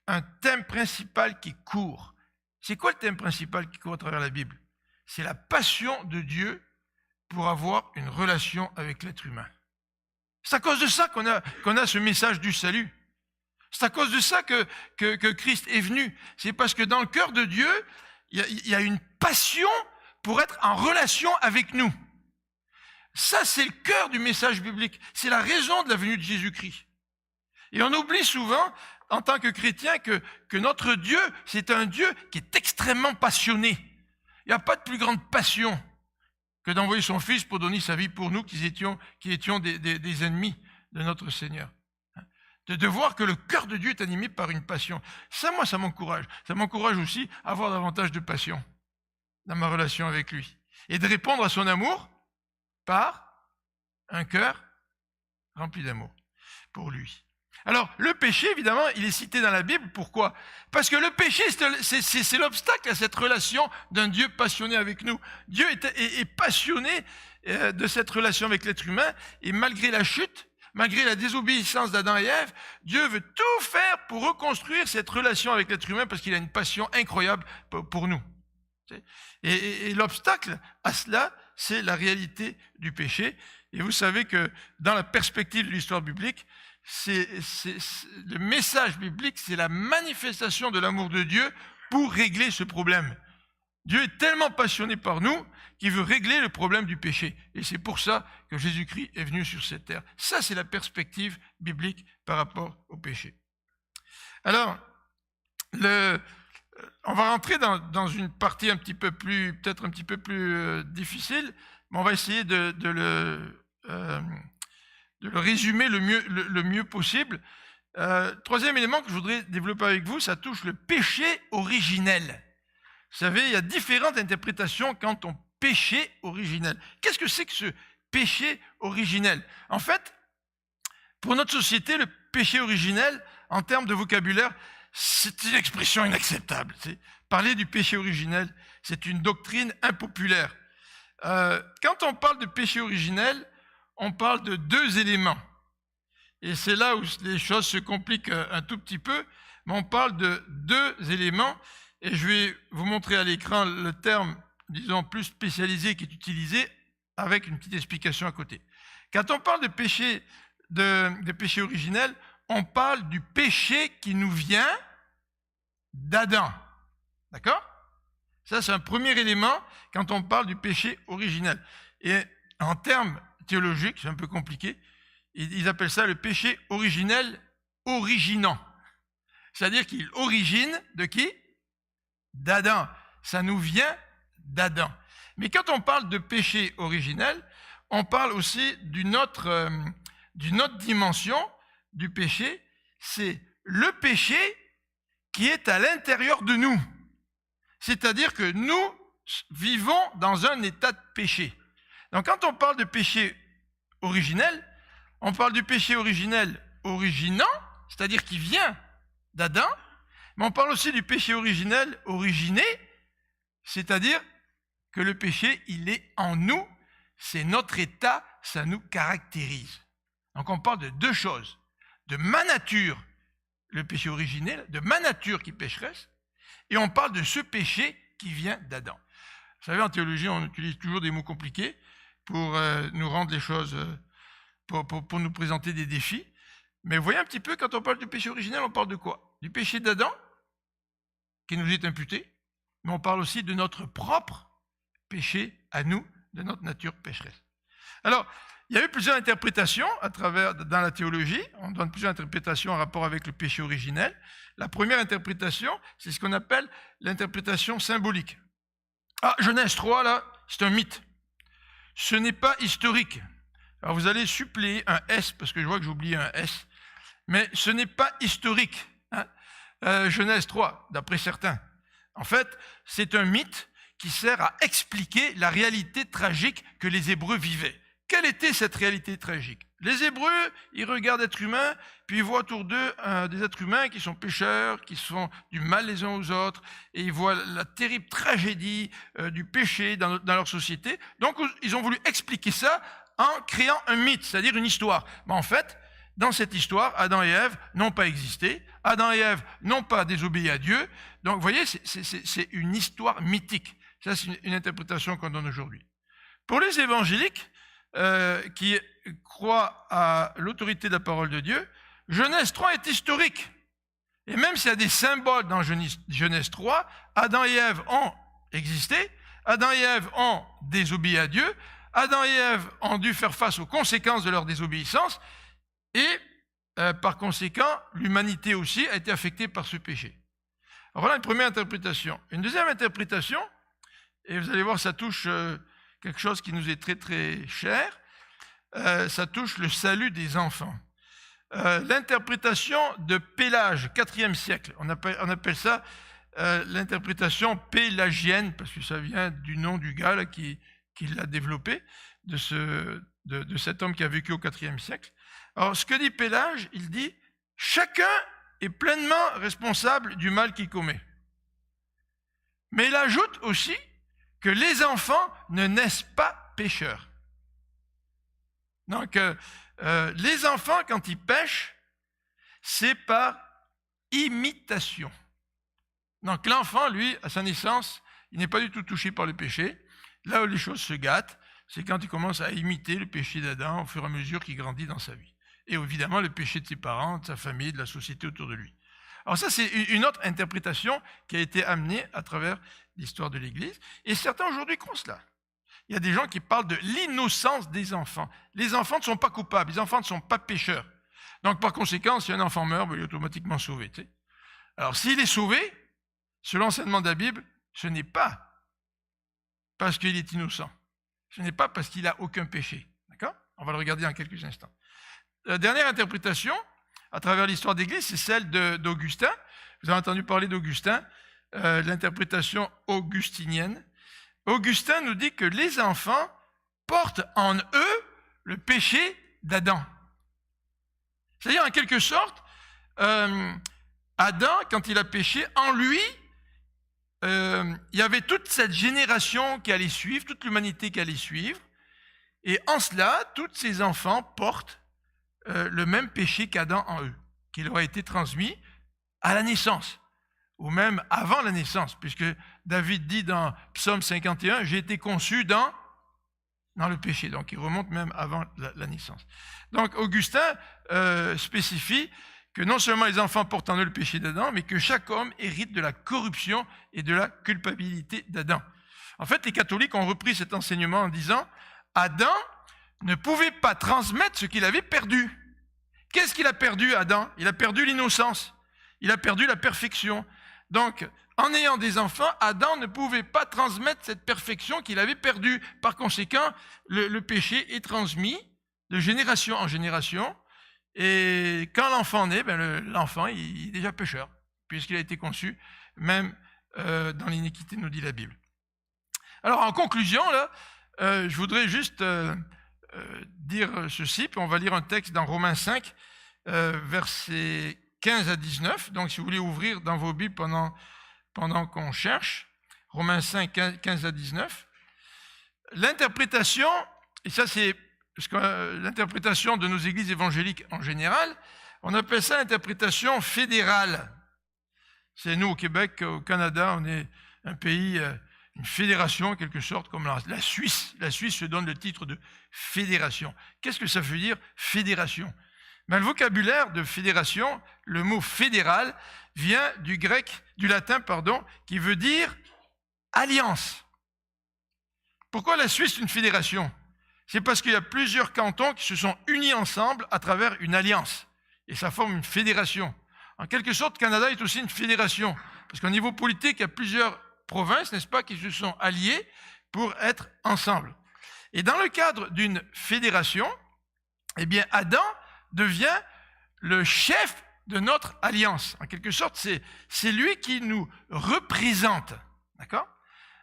un thème principal qui court. C'est quoi le thème principal qui court à travers la Bible? C'est la passion de Dieu pour avoir une relation avec l'être humain. C'est à cause de ça qu'on a ce message du salut. C'est à cause de ça que Christ est venu. C'est parce que dans le cœur de Dieu, il y a une passion pour être en relation avec nous. Ça, c'est le cœur du message biblique. C'est la raison de la venue de Jésus-Christ. Et on oublie souvent, en tant que chrétien, que notre Dieu, c'est un Dieu qui est extrêmement passionné. Il n'y a pas de plus grande passion que d'envoyer son Fils pour donner sa vie pour nous qui étions des ennemis de notre Seigneur. De voir que le cœur de Dieu est animé par une passion. Ça, moi, ça m'encourage. Ça m'encourage aussi à avoir davantage de passion dans ma relation avec lui. Et de répondre à son amour par un cœur rempli d'amour pour lui. Alors, le péché, évidemment, il est cité dans la Bible. Pourquoi? Parce que le péché, c'est l'obstacle à cette relation d'un Dieu passionné avec nous. Dieu est passionné de cette relation avec l'être humain, et malgré la chute, malgré la désobéissance d'Adam et Ève, Dieu veut tout faire pour reconstruire cette relation avec l'être humain parce qu'il a une passion incroyable pour nous. Et l'obstacle à cela, c'est la réalité du péché. Et vous savez que dans la perspective de l'histoire biblique, le message biblique, c'est la manifestation de l'amour de Dieu pour régler ce problème. Dieu est tellement passionné par nous qu'il veut régler le problème du péché. Et c'est pour ça que Jésus-Christ est venu sur cette terre. Ça, c'est la perspective biblique par rapport au péché. Alors, on va rentrer dans une partie peut-être un petit peu plus difficile, mais on va essayer de le résumer le mieux possible. Troisième élément que je voudrais développer avec vous, ça touche le péché originel. Vous savez, il y a différentes interprétations quant au péché originel. Qu'est-ce que c'est que ce péché originel? En fait, pour notre société, le péché originel, en termes de vocabulaire, c'est une expression inacceptable. Parler du péché originel, c'est une doctrine impopulaire. Quand on parle de péché originel, on parle de deux éléments. et c'est là où les choses se compliquent un tout petit peu, mais on parle de deux éléments, et je vais vous montrer à l'écran le terme, disons, plus spécialisé qui est utilisé, avec une petite explication à côté. Quand on parle de péché originel, on parle du péché qui nous vient d'Adam. D'accord? Ça, c'est un premier élément quand on parle du péché originel. Et en termes théologiques, c'est un peu compliqué, ils appellent ça le péché originel originant. C'est-à-dire qu'il origine de qui? D'Adam. Ça nous vient d'Adam. Mais quand on parle de péché originel, on parle aussi d'une autre dimension du péché, c'est le péché qui est à l'intérieur de nous. C'est-à-dire que nous vivons dans un état de péché. Donc quand on parle de péché originel, on parle du péché originel originant, c'est-à-dire qui vient d'Adam, mais on parle aussi du péché originel originé, c'est-à-dire que le péché, il est en nous, c'est notre état, ça nous caractérise. Donc on parle de deux choses, de ma nature, le péché originel, de ma nature qui pécheresse, et on parle de ce péché qui vient d'Adam. Vous savez, en théologie, on utilise toujours des mots compliqués pour nous rendre les choses, pour nous présenter des défis. Mais vous voyez un petit peu, quand on parle du péché originel, on parle de quoi? Du péché d'Adam, qui nous est imputé, mais on parle aussi de notre propre péché à nous, de notre nature pécheresse. Alors, il y a eu plusieurs interprétations dans la théologie. On donne plusieurs interprétations en rapport avec le péché originel. La première interprétation, c'est ce qu'on appelle l'interprétation symbolique. Ah, Genèse 3, là, c'est un mythe. Ce n'est pas historique. Alors, vous allez suppléer un S, parce que je vois que j'ai oublié un S. Mais ce n'est pas historique. Hein. Genèse 3, d'après certains. En fait, c'est un mythe qui sert à expliquer la réalité tragique que les Hébreux vivaient. Quelle était cette réalité tragique? Les Hébreux, ils regardent l'être humain, puis ils voient autour d'eux des êtres humains qui sont pécheurs, qui font du mal les uns aux autres, et ils voient la terrible tragédie du péché dans leur société. Donc, ils ont voulu expliquer ça en créant un mythe, c'est-à-dire une histoire. Mais en fait, dans cette histoire, Adam et Ève n'ont pas existé. Adam et Ève n'ont pas désobéi à Dieu. Donc, vous voyez, c'est une histoire mythique. Ça, c'est une interprétation qu'on donne aujourd'hui. Pour les évangéliques, qui croient à l'autorité de la parole de Dieu, Genèse 3 est historique. Et même s'il y a des symboles dans Genèse 3, Adam et Ève ont existé, Adam et Ève ont désobéi à Dieu, Adam et Ève ont dû faire face aux conséquences de leur désobéissance, et par conséquent, l'humanité aussi a été affectée par ce péché. Alors voilà une première interprétation. Une deuxième interprétation, et vous allez voir, ça touche quelque chose qui nous est très très cher, ça touche le salut des enfants. L'interprétation de Pélage, 4e siècle, on appelle ça l'interprétation pélagienne, parce que ça vient du nom du gars là, qui l'a développé, de cet homme qui a vécu au 4e siècle. Alors ce que dit Pélage, il dit « Chacun est pleinement responsable du mal qu'il commet ». Mais il ajoute aussi que les enfants ne naissent pas pécheurs. Donc, les enfants, quand ils pêchent, c'est par imitation. Donc, l'enfant, lui, à sa naissance, il n'est pas du tout touché par le péché. Là où les choses se gâtent, c'est quand il commence à imiter le péché d'Adam au fur et à mesure qu'il grandit dans sa vie. Et évidemment, le péché de ses parents, de sa famille, de la société autour de lui. Alors ça, c'est une autre interprétation qui a été amenée à travers l'histoire de l'Église. Et certains aujourd'hui croient cela. Il y a des gens qui parlent de l'innocence des enfants. Les enfants ne sont pas coupables, les enfants ne sont pas pécheurs. Donc par conséquent, si un enfant meurt, il est automatiquement sauvé. Tu sais. Alors s'il est sauvé, selon l'enseignement de la Bible, ce n'est pas parce qu'il est innocent. Ce n'est pas parce qu'il n'a aucun péché. D'accord? On va le regarder dans quelques instants. La dernière interprétation, à travers l'histoire d'Église, c'est celle d'Augustin. Vous avez entendu parler d'Augustin, l'interprétation augustinienne. Augustin nous dit que les enfants portent en eux le péché d'Adam. C'est-à-dire, en quelque sorte, Adam, quand il a péché, en lui, il y avait toute cette génération qui allait suivre, toute l'humanité qui allait suivre, et en cela, tous ces enfants portent le même péché qu'Adam en eux, qui leur a été transmis à la naissance, ou même avant la naissance, puisque David dit dans Psaume 51, « J'ai été conçu dans le péché ». Donc il remonte même avant la naissance. Donc Augustin spécifie que non seulement les enfants portent en eux le péché d'Adam, mais que chaque homme hérite de la corruption et de la culpabilité d'Adam. En fait, les catholiques ont repris cet enseignement en disant « Adam ne pouvait pas transmettre ce qu'il avait perdu ». Qu'est-ce qu'il a perdu, Adam? Il a perdu l'innocence, il a perdu la perfection. Donc, en ayant des enfants, Adam ne pouvait pas transmettre cette perfection qu'il avait perdue. Par conséquent, le péché est transmis de génération en génération. Et quand l'enfant naît, l'enfant il est déjà pécheur, puisqu'il a été conçu même dans l'iniquité, nous dit la Bible. Alors, en conclusion, là, je voudrais juste dire ceci, puis on va lire un texte dans Romains 5, versets 15 à 19. Donc, si vous voulez ouvrir dans vos Bibles pendant qu'on cherche, Romains 5, 15 à 19. L'interprétation, et ça c'est l'interprétation de nos églises évangéliques en général, on appelle ça l'interprétation fédérale. C'est nous au Québec, au Canada, on est un pays, une fédération en quelque sorte, comme la Suisse. La Suisse se donne le titre de fédération. Qu'est-ce que ça veut dire, fédération? Le vocabulaire de fédération, le mot fédéral, vient du latin, qui veut dire alliance. Pourquoi la Suisse est une fédération? C'est parce qu'il y a plusieurs cantons qui se sont unis ensemble à travers une alliance. Et ça forme une fédération. En quelque sorte, le Canada est aussi une fédération. Parce qu'au niveau politique, il y a plusieurs provinces, n'est-ce pas, qui se sont alliées pour être ensemble. Et dans le cadre d'une fédération, eh bien, Adam devient le chef de notre alliance. En quelque sorte, c'est lui qui nous représente. D'accord?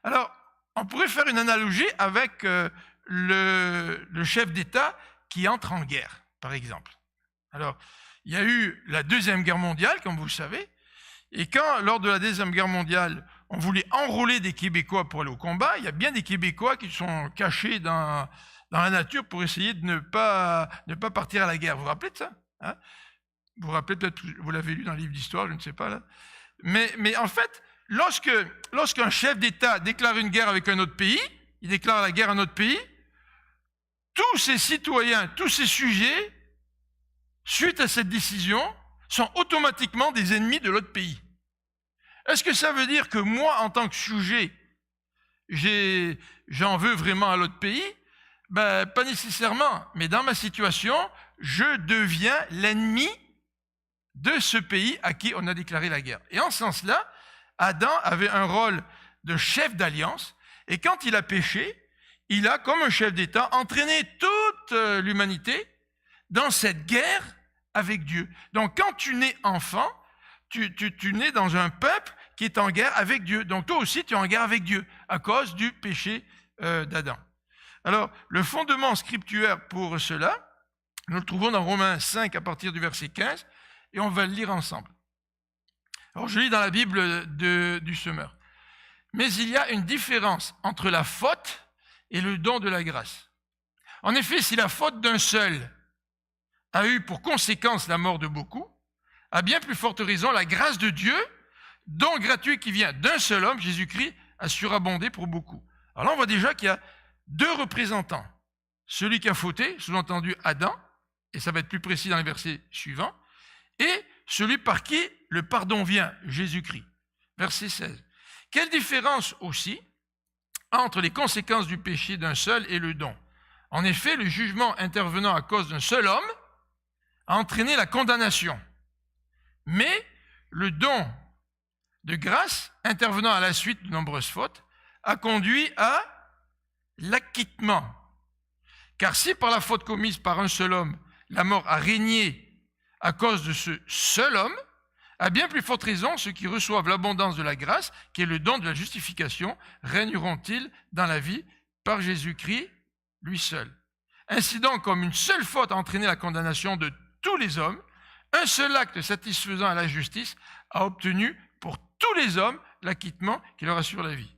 Alors, on pourrait faire une analogie avec le chef d'État qui entre en guerre, par exemple. Alors, il y a eu la Deuxième Guerre mondiale, comme vous le savez, et quand, lors de la Deuxième Guerre mondiale, on voulait enrôler des Québécois pour aller au combat, il y a bien des Québécois qui sont cachés dans la nature pour essayer de ne pas partir à la guerre. Vous vous rappelez de ça? Hein? Vous vous rappelez, peut-être, vous l'avez lu dans le livre d'histoire, je ne sais pas, là. Mais en fait, lorsqu'un chef d'État déclare une guerre avec un autre pays, il déclare la guerre à un autre pays, tous ses citoyens, tous ses sujets, suite à cette décision, sont automatiquement des ennemis de l'autre pays. Est-ce que ça veut dire que moi, en tant que sujet, j'en veux vraiment à l'autre pays? Pas nécessairement, mais dans ma situation, je deviens l'ennemi de ce pays à qui on a déclaré la guerre. Et en ce sens-là, Adam avait un rôle de chef d'alliance, et quand il a péché, il a, comme un chef d'État, entraîné toute l'humanité dans cette guerre avec Dieu. Donc, quand tu nais enfant, tu nais dans un peuple qui est en guerre avec Dieu. Donc, toi aussi, tu es en guerre avec Dieu à cause du péché d'Adam. Alors, le fondement scripturaire pour cela, nous le trouvons dans Romains 5 à partir du verset 15, et on va le lire ensemble. Alors, je lis dans la Bible du semeur. Mais il y a une différence entre la faute et le don de la grâce. En effet, si la faute d'un seul a eu pour conséquence la mort de beaucoup, à bien plus forte raison, la grâce de Dieu, don gratuit qui vient d'un seul homme, Jésus-Christ, a surabondé pour beaucoup. Alors là, on voit déjà qu'il y a deux représentants. Celui qui a fauté, sous-entendu Adam, et ça va être plus précis dans les versets suivants, et celui par qui le pardon vient, Jésus-Christ. Verset 16. Quelle différence aussi entre les conséquences du péché d'un seul et le don? En effet, le jugement intervenant à cause d'un seul homme a entraîné la condamnation. Mais le don de grâce, intervenant à la suite de nombreuses fautes, a conduit à l'acquittement. Car si par la faute commise par un seul homme, la mort a régné à cause de ce seul homme, à bien plus forte raison, ceux qui reçoivent l'abondance de la grâce, qui est le don de la justification, régneront-ils dans la vie par Jésus-Christ, lui seul. Ainsi donc, comme une seule faute a entraîné la condamnation de tous les hommes, un seul acte satisfaisant à la justice a obtenu pour tous les hommes l'acquittement qui leur assure la vie.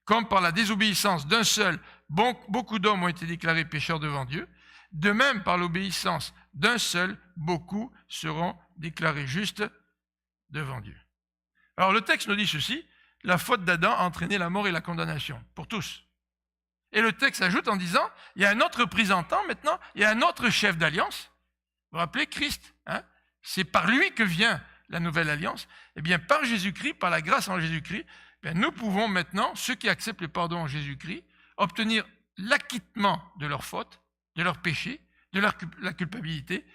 Comme par la désobéissance d'un seul, beaucoup d'hommes ont été déclarés pécheurs devant Dieu, de même par l'obéissance d'un seul, beaucoup seront déclarés justes devant Dieu. Alors le texte nous dit ceci, la faute d'Adam a entraîné la mort et la condamnation pour tous. Et le texte ajoute en disant, il y a un autre représentant maintenant, il y a un autre chef d'alliance. Vous vous rappelez, Christ, hein? C'est par lui que vient la nouvelle alliance. Eh bien, par Jésus-Christ, par la grâce en Jésus-Christ, eh nous pouvons maintenant, ceux qui acceptent le pardon en Jésus-Christ, obtenir l'acquittement de leurs fautes, de leurs péchés, de la culpabilité,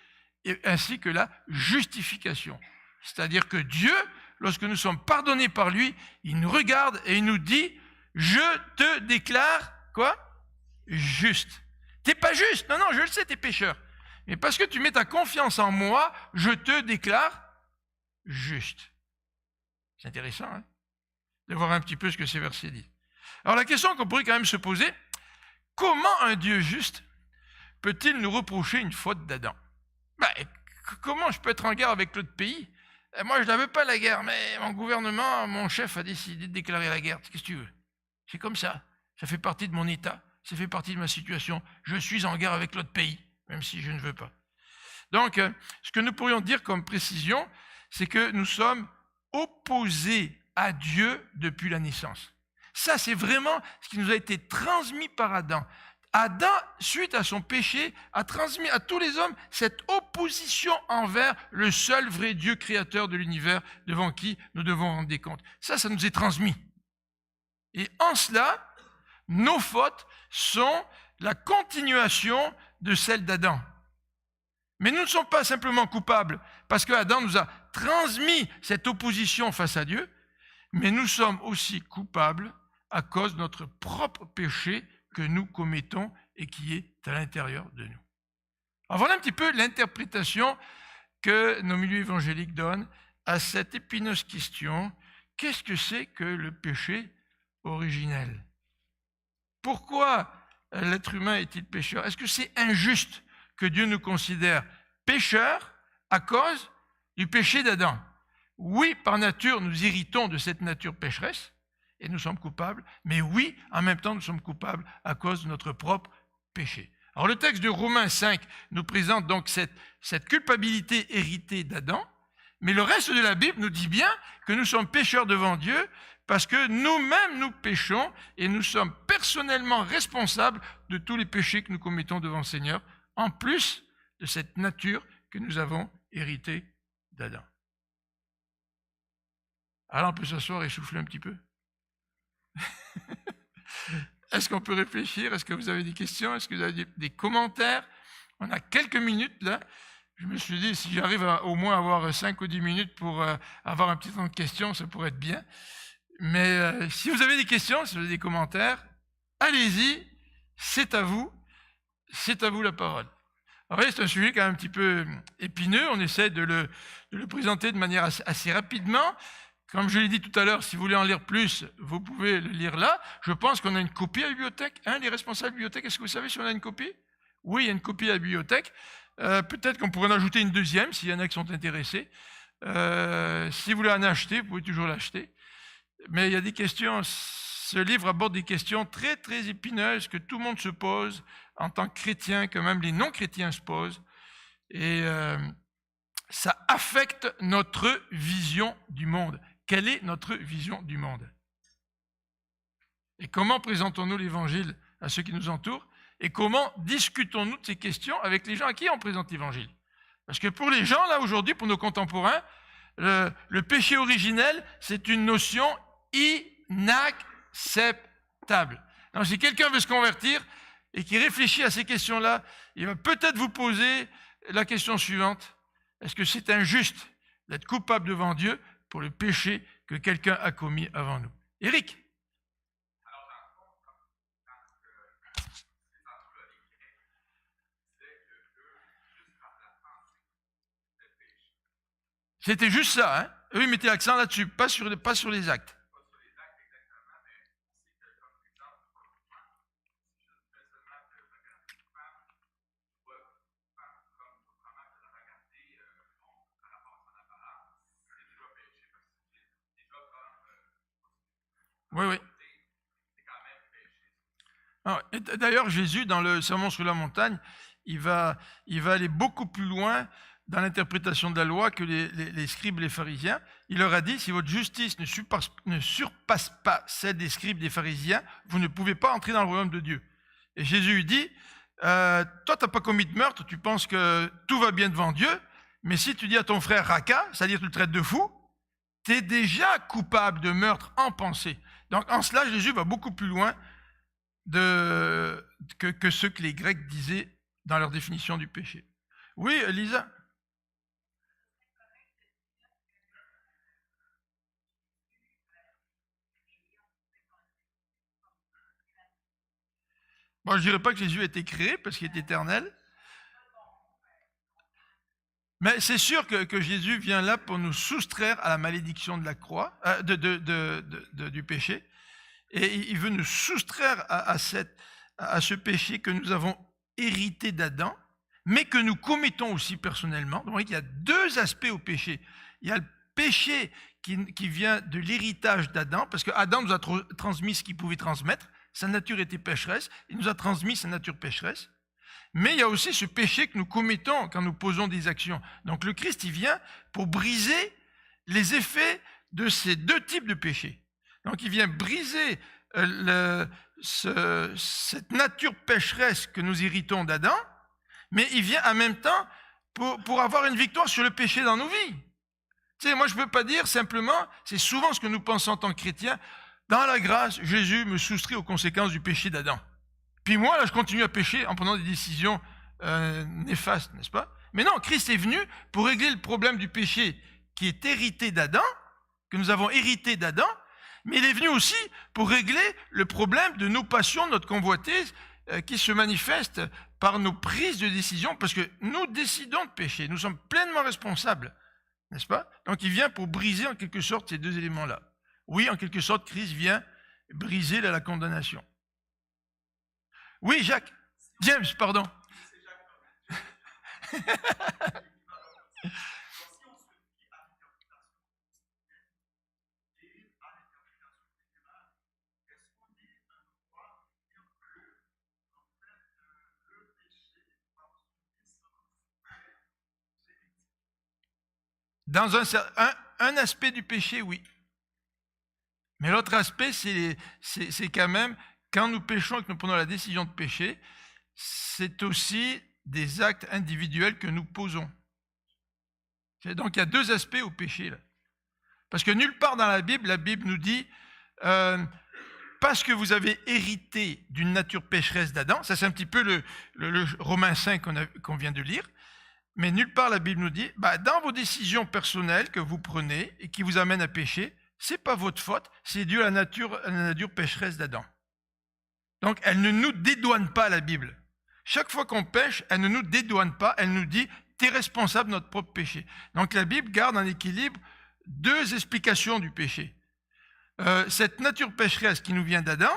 et ainsi que la justification. C'est-à-dire que Dieu, lorsque nous sommes pardonnés par lui, il nous regarde et il nous dit, je te déclare, quoi? Juste. T'es pas juste. Non, je le sais, t'es pécheur. Mais parce que tu mets ta confiance en moi, je te déclare juste. C'est intéressant, hein, de voir un petit peu ce que ces versets disent. Alors la question qu'on pourrait quand même se poser, comment un Dieu juste peut-il nous reprocher une faute d'Adam? Comment je peux être en guerre avec l'autre pays? Moi, je n'avais pas la guerre, mais mon gouvernement, mon chef a décidé de déclarer la guerre. Qu'est-ce que tu veux? C'est comme ça. Ça fait partie de mon état. Ça fait partie de ma situation. Je suis en guerre avec l'autre pays, même si je ne veux pas. Donc, ce que nous pourrions dire comme précision, c'est que nous sommes opposés à Dieu depuis la naissance. Ça, c'est vraiment ce qui nous a été transmis par Adam. Adam, suite à son péché, a transmis à tous les hommes cette opposition envers le seul vrai Dieu créateur de l'univers devant qui nous devons rendre des comptes. Ça nous est transmis. Et en cela, nos fautes sont la continuation de celles d'Adam. Mais nous ne sommes pas simplement coupables parce que Adam nous a transmis cette opposition face à Dieu, mais nous sommes aussi coupables à cause de notre propre péché que nous commettons et qui est à l'intérieur de nous. Alors voilà un petit peu l'interprétation que nos milieux évangéliques donnent à cette épineuse question, qu'est-ce que c'est que le péché originel? Pourquoi l'être humain est-il pécheur? Est-ce que c'est injuste que Dieu nous considère pécheurs à cause du péché d'Adam? Oui, par nature, nous héritons de cette nature pécheresse, et nous sommes coupables, mais oui, en même temps, nous sommes coupables à cause de notre propre péché. Alors le texte de Romains 5 nous présente donc cette culpabilité héritée d'Adam, mais le reste de la Bible nous dit bien que nous sommes pécheurs devant Dieu parce que nous-mêmes nous péchons et nous sommes personnellement responsables de tous les péchés que nous commettons devant le Seigneur, en plus de cette nature que nous avons héritée d'Adam. Alors on peut s'asseoir et souffler un petit peu. Est-ce qu'on peut réfléchir? Est-ce que vous avez des questions? Est-ce que vous avez des commentaires? On a quelques minutes là. Je me suis dit, si j'arrive au moins à avoir 5 ou 10 minutes pour avoir un petit temps de questions, ça pourrait être bien. Mais si vous avez des questions, si vous avez des commentaires, allez-y, c'est à vous la parole. Alors, c'est un sujet quand même un petit peu épineux, on essaie de le présenter de manière assez rapidement. Comme je l'ai dit tout à l'heure, si vous voulez en lire plus, vous pouvez le lire là. Je pense qu'on a une copie à la bibliothèque. Les responsables de la bibliothèque, est-ce que vous savez si on a une copie? Oui, il y a une copie à la bibliothèque. Peut-être qu'on pourrait en ajouter une deuxième s'il y en a qui sont intéressés. Si vous voulez en acheter, vous pouvez toujours l'acheter. Mais il y a des questions, ce livre aborde des questions très très épineuses que tout le monde se pose en tant que chrétien, que même les non-chrétiens se posent. Et ça affecte notre vision du monde. Quelle est notre vision du monde? Et comment présentons-nous l'évangile à ceux qui nous entourent? Et comment discutons-nous de ces questions avec les gens à qui on présente l'évangile? Parce que pour les gens, là, aujourd'hui, pour nos contemporains, le péché originel, c'est une notion inacceptable. Donc, si quelqu'un veut se convertir et qui réfléchit à ces questions-là, il va peut-être vous poser la question suivante. Est-ce que c'est injuste d'être coupable devant Dieu pour le péché que quelqu'un a commis avant nous? Éric? C'était juste ça, hein? Eux, ils mettaient l'accent là-dessus, pas sur les actes. Oui. D'ailleurs, Jésus, dans le Sermon sur la montagne, il va aller beaucoup plus loin dans l'interprétation de la loi que les scribes et les pharisiens. Il leur a dit, si votre justice ne surpasse pas celle des scribes et des pharisiens, vous ne pouvez pas entrer dans le royaume de Dieu. Et Jésus lui dit, toi, tu n'as pas commis de meurtre, tu penses que tout va bien devant Dieu, mais si tu dis à ton frère Raka, c'est-à-dire tu le traites de fou, tu es déjà coupable de meurtre en pensée. Donc en cela, Jésus va beaucoup plus loin que ce que les Grecs disaient dans leur définition du péché. Oui, Lisa? Bon, je ne dirais pas que Jésus a été créé parce qu'il est éternel. Mais c'est sûr que Jésus vient là pour nous soustraire à la malédiction de la croix, du péché. Et il veut nous soustraire à ce péché que nous avons hérité d'Adam, mais que nous commettons aussi personnellement. Donc il y a deux aspects au péché. Il y a le péché qui vient de l'héritage d'Adam, parce que Adam nous a transmis ce qu'il pouvait transmettre. Sa nature était pécheresse, il nous a transmis sa nature pécheresse. Mais il y a aussi ce péché que nous commettons quand nous posons des actions. Donc le Christ, il vient pour briser les effets de ces deux types de péchés. Donc il vient briser cette nature pécheresse que nous héritons d'Adam, mais il vient en même temps pour avoir une victoire sur le péché dans nos vies. Tu sais, moi je ne peux pas dire simplement, c'est souvent ce que nous pensons en tant que chrétiens, dans la grâce, Jésus me soustrait aux conséquences du péché d'Adam. Puis moi, là, je continue à pécher en prenant des décisions néfastes, n'est-ce pas? Mais non, Christ est venu pour régler le problème du péché qui est hérité d'Adam, que nous avons hérité d'Adam, mais il est venu aussi pour régler le problème de nos passions, notre convoitise, qui se manifeste par nos prises de décision, parce que nous décidons de pécher, nous sommes pleinement responsables, n'est-ce pas? Donc il vient pour briser en quelque sorte ces deux éléments-là. Oui, en quelque sorte, Christ vient briser la condamnation. Oui, Jacques. James, pardon. Dans un aspect du péché, oui. Mais l'autre aspect, c'est quand même, quand nous péchons et que nous prenons la décision de pécher, c'est aussi des actes individuels que nous posons. Donc il y a deux aspects au péché, là. Parce que nulle part dans la Bible nous dit, parce que vous avez hérité d'une nature pécheresse d'Adam, ça c'est un petit peu le Romains 5 qu'on vient de lire, mais nulle part la Bible nous dit, dans vos décisions personnelles que vous prenez et qui vous amènent à pécher, c'est pas votre faute, c'est dû à la nature pécheresse d'Adam. Donc, elle ne nous dédouane pas, la Bible. Chaque fois qu'on pêche, elle ne nous dédouane pas, elle nous dit, tu es responsable de notre propre péché. Donc, la Bible garde en équilibre deux explications du péché. Cette nature pécheresse qui nous vient d'Adam,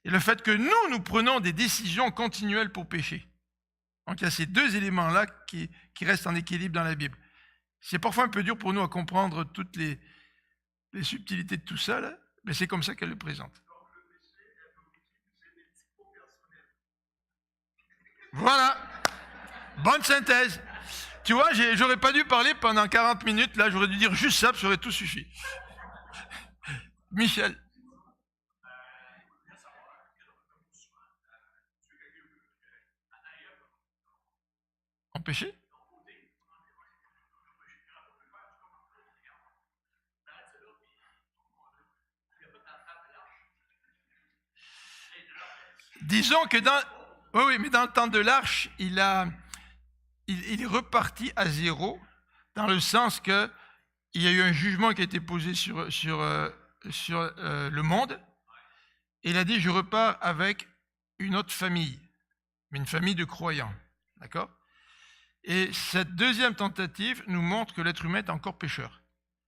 et le fait que nous prenons des décisions continuelles pour pécher. Donc, il y a ces deux éléments-là qui restent en équilibre dans la Bible. C'est parfois un peu dur pour nous à comprendre toutes les subtilités de tout ça, là, mais c'est comme ça qu'elle le présente. Voilà, bonne synthèse. Tu vois, j'aurais pas dû parler pendant 40 minutes, là, j'aurais dû dire juste ça, ça aurait tout suffi. Michel. En péché? Disons que oui, mais dans le temps de l'Arche, il est reparti à zéro, dans le sens que il y a eu un jugement qui a été posé sur le monde, et il a dit, je repars avec une autre famille, mais une famille de croyants, d'accord? Et cette deuxième tentative nous montre que l'être humain est encore pécheur,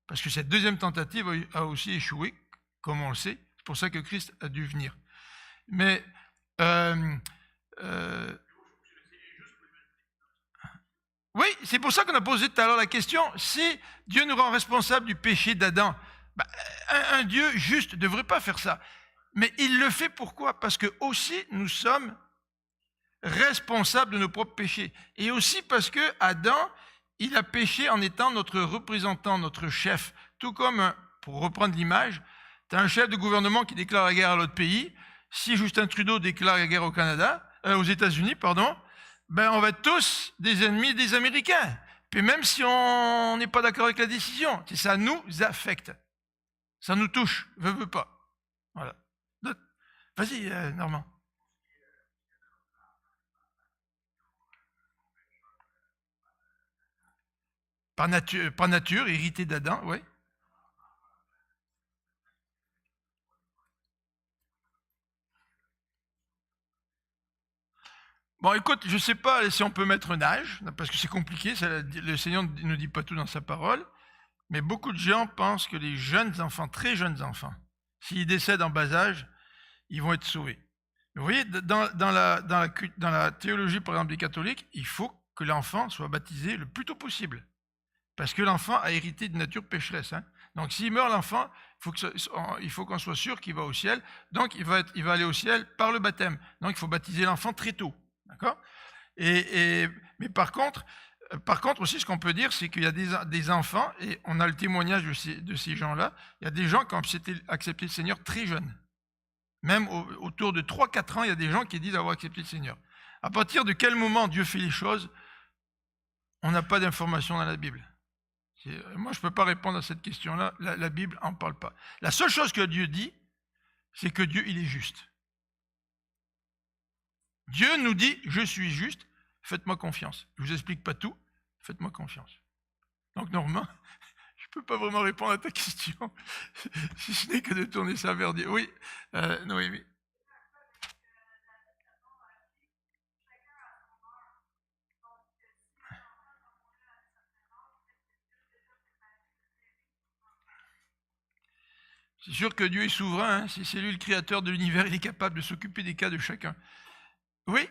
parce que cette deuxième tentative a aussi échoué, comme on le sait, c'est pour ça que Christ a dû venir. Mais oui, c'est pour ça qu'on a posé tout à l'heure la question, si Dieu nous rend responsable du péché d'Adam, un Dieu juste ne devrait pas faire ça. Mais il le fait pourquoi? Parce que aussi nous sommes responsables de nos propres péchés. Et aussi parce que Adam, il a péché en étant notre représentant, notre chef. Tout comme, pour reprendre l'image, tu as un chef de gouvernement qui déclare la guerre à l'autre pays. Si Justin Trudeau déclare la guerre au Canada, aux États-Unis, pardon, ben on va être tous des ennemis des Américains. Puis même si on n'est pas d'accord avec la décision, ça nous affecte. Ça nous touche, veut pas. Voilà. Vas-y, Normand. Par nature, hérité d'Adam, oui. Bon, écoute, je ne sais pas si on peut mettre un âge, parce que c'est compliqué, le Seigneur ne nous dit pas tout dans sa parole, mais beaucoup de gens pensent que les jeunes enfants, très jeunes enfants, s'ils décèdent en bas âge, ils vont être sauvés. Vous voyez, dans la théologie, par exemple, des catholiques, il faut que l'enfant soit baptisé le plus tôt possible, parce que l'enfant a hérité de nature pécheresse. Hein. Donc, s'il meurt, l'enfant, il faut qu'on soit sûr qu'il va au ciel, donc il va aller au ciel par le baptême. Donc, il faut baptiser l'enfant très tôt. D'accord ? Mais par contre aussi, ce qu'on peut dire, c'est qu'il y a des enfants, et on a le témoignage de ces gens-là, il y a des gens qui ont accepté le Seigneur très jeunes. Même autour de 3-4 ans, il y a des gens qui disent avoir accepté le Seigneur. À partir de quel moment Dieu fait les choses, on n'a pas d'informations dans la Bible. Moi, je ne peux pas répondre à cette question-là, la Bible n'en parle pas. La seule chose que Dieu dit, c'est que Dieu, il est juste. Dieu nous dit, je suis juste, faites-moi confiance. Je ne vous explique pas tout, faites-moi confiance. Donc, Normand, je ne peux pas vraiment répondre à ta question, si ce n'est que de tourner ça vers Dieu. Oui, Noémie. C'est sûr que Dieu est souverain, hein, c'est lui le créateur de l'univers, il est capable de s'occuper des cas de chacun. Oui ?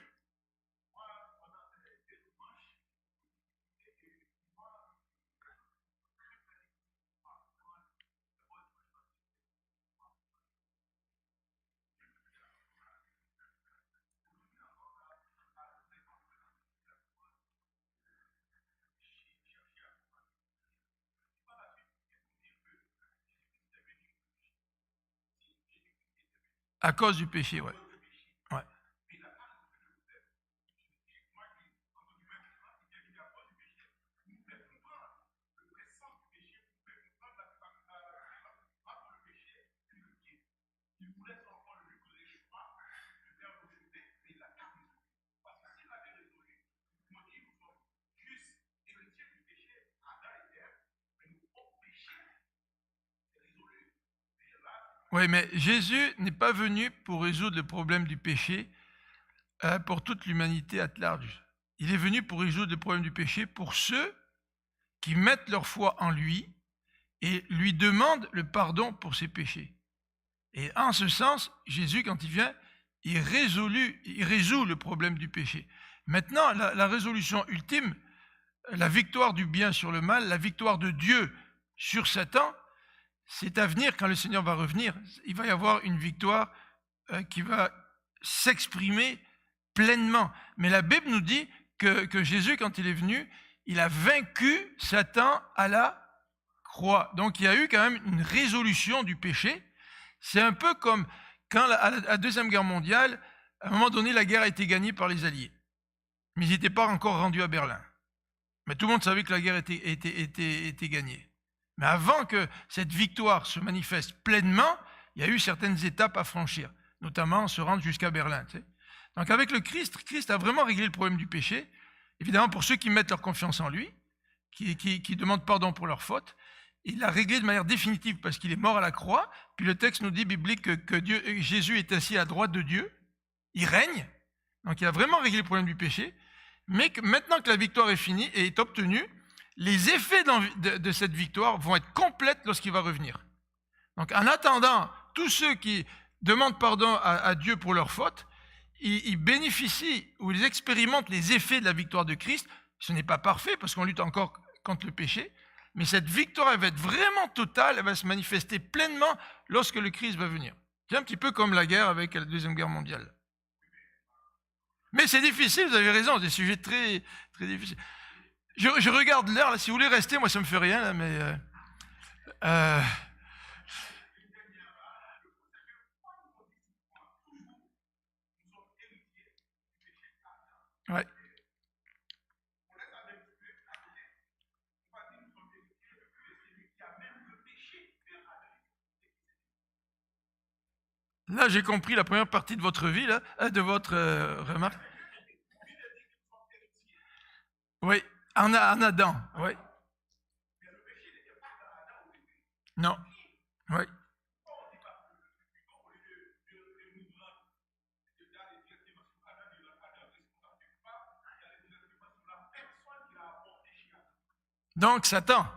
À cause du péché, ouais. Ouais. Oui, mais Jésus n'est pas venu pour résoudre le problème du péché pour toute l'humanité at large. Il est venu pour résoudre le problème du péché pour ceux qui mettent leur foi en lui et lui demandent le pardon pour ses péchés. Et en ce sens, Jésus, quand il vient, il résout le problème du péché. Maintenant, la résolution ultime, la victoire du bien sur le mal, la victoire de Dieu sur Satan, c'est à venir quand le Seigneur va revenir. Il va y avoir une victoire qui va s'exprimer pleinement. Mais la Bible nous dit que Jésus, quand il est venu, il a vaincu Satan à la croix. Donc il y a eu quand même une résolution du péché. C'est un peu comme quand à la Deuxième Guerre mondiale, à un moment donné, la guerre a été gagnée par les Alliés. Mais ils n'étaient pas encore rendus à Berlin. Mais tout le monde savait que la guerre était gagnée. Mais avant que cette victoire se manifeste pleinement, il y a eu certaines étapes à franchir, notamment se rendre jusqu'à Berlin. Tu sais. Donc avec le Christ a vraiment réglé le problème du péché. Évidemment, pour ceux qui mettent leur confiance en lui, qui demandent pardon pour leurs fautes, il l'a réglé de manière définitive parce qu'il est mort à la croix. Puis le texte nous dit, biblique, que Jésus est assis à droite de Dieu. Il règne. Donc il a vraiment réglé le problème du péché. Mais maintenant que la victoire est finie et est obtenue, les effets de cette victoire vont être complètes lorsqu'il va revenir. Donc en attendant, tous ceux qui demandent pardon à Dieu pour leurs fautes, ils bénéficient ou ils expérimentent les effets de la victoire de Christ. Ce n'est pas parfait parce qu'on lutte encore contre le péché, mais cette victoire elle va être vraiment totale, elle va se manifester pleinement lorsque le Christ va venir. C'est un petit peu comme la guerre avec la Deuxième Guerre mondiale. Mais c'est difficile, vous avez raison, des sujets très, très difficiles. Je regarde l'heure, là, si vous voulez rester, moi ça me fait rien, là, mais... ouais. Là, j'ai compris la première partie de votre vie, là, de votre remarque. Oui, en Adam, oui. Non, oui. Donc, Satan.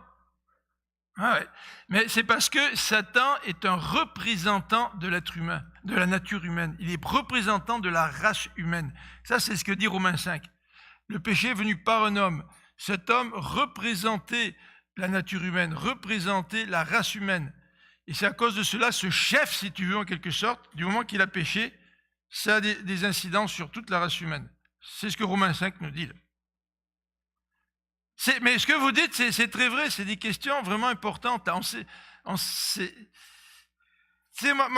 Ah ouais. Mais c'est parce que Satan est un représentant de l'être humain, de la nature humaine. Il est représentant de la race humaine. Ça, c'est ce que dit Romains 5. Le péché est venu par un homme. Cet homme représentait la nature humaine, représentait la race humaine. Et c'est à cause de cela, ce chef, si tu veux, en quelque sorte, du moment qu'il a péché, ça a des incidences sur toute la race humaine. C'est ce que Romains 5 nous dit là. Mais ce que vous dites, c'est très vrai, c'est des questions vraiment importantes. Moi,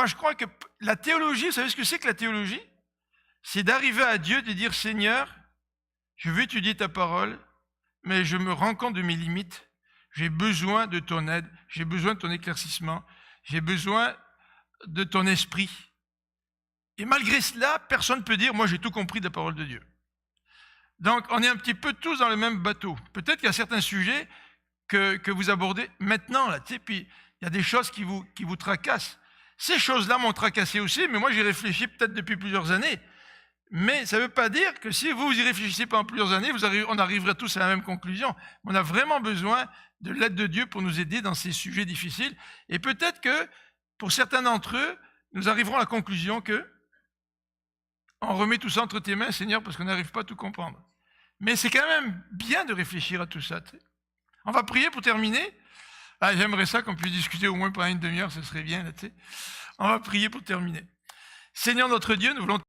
je crois que la théologie, vous savez ce que c'est que la théologie? C'est d'arriver à Dieu, de dire, Seigneur, je veux étudier ta parole, mais je me rends compte de mes limites. J'ai besoin de ton aide, j'ai besoin de ton éclaircissement, j'ai besoin de ton esprit. Et malgré cela, personne ne peut dire, moi j'ai tout compris de la parole de Dieu. Donc, on est un petit peu tous dans le même bateau. Peut-être qu'il y a certains sujets que vous abordez maintenant, là, tu sais, puis il y a des choses qui vous tracassent. Ces choses-là m'ont tracassé aussi, mais moi j'y réfléchis peut-être depuis plusieurs années. Mais ça ne veut pas dire que si vous y réfléchissez pendant plusieurs années, on arriverait tous à la même conclusion. On a vraiment besoin de l'aide de Dieu pour nous aider dans ces sujets difficiles. Et peut-être que, pour certains d'entre eux, nous arriverons à la conclusion que on remet tout ça entre tes mains, Seigneur, parce qu'on n'arrive pas à tout comprendre. Mais c'est quand même bien de réfléchir à tout ça. Tu sais. On va prier pour terminer. Ah, j'aimerais ça qu'on puisse discuter au moins pendant une demi-heure, ce serait bien. Là, tu sais. On va prier pour terminer. Seigneur notre Dieu, nous voulons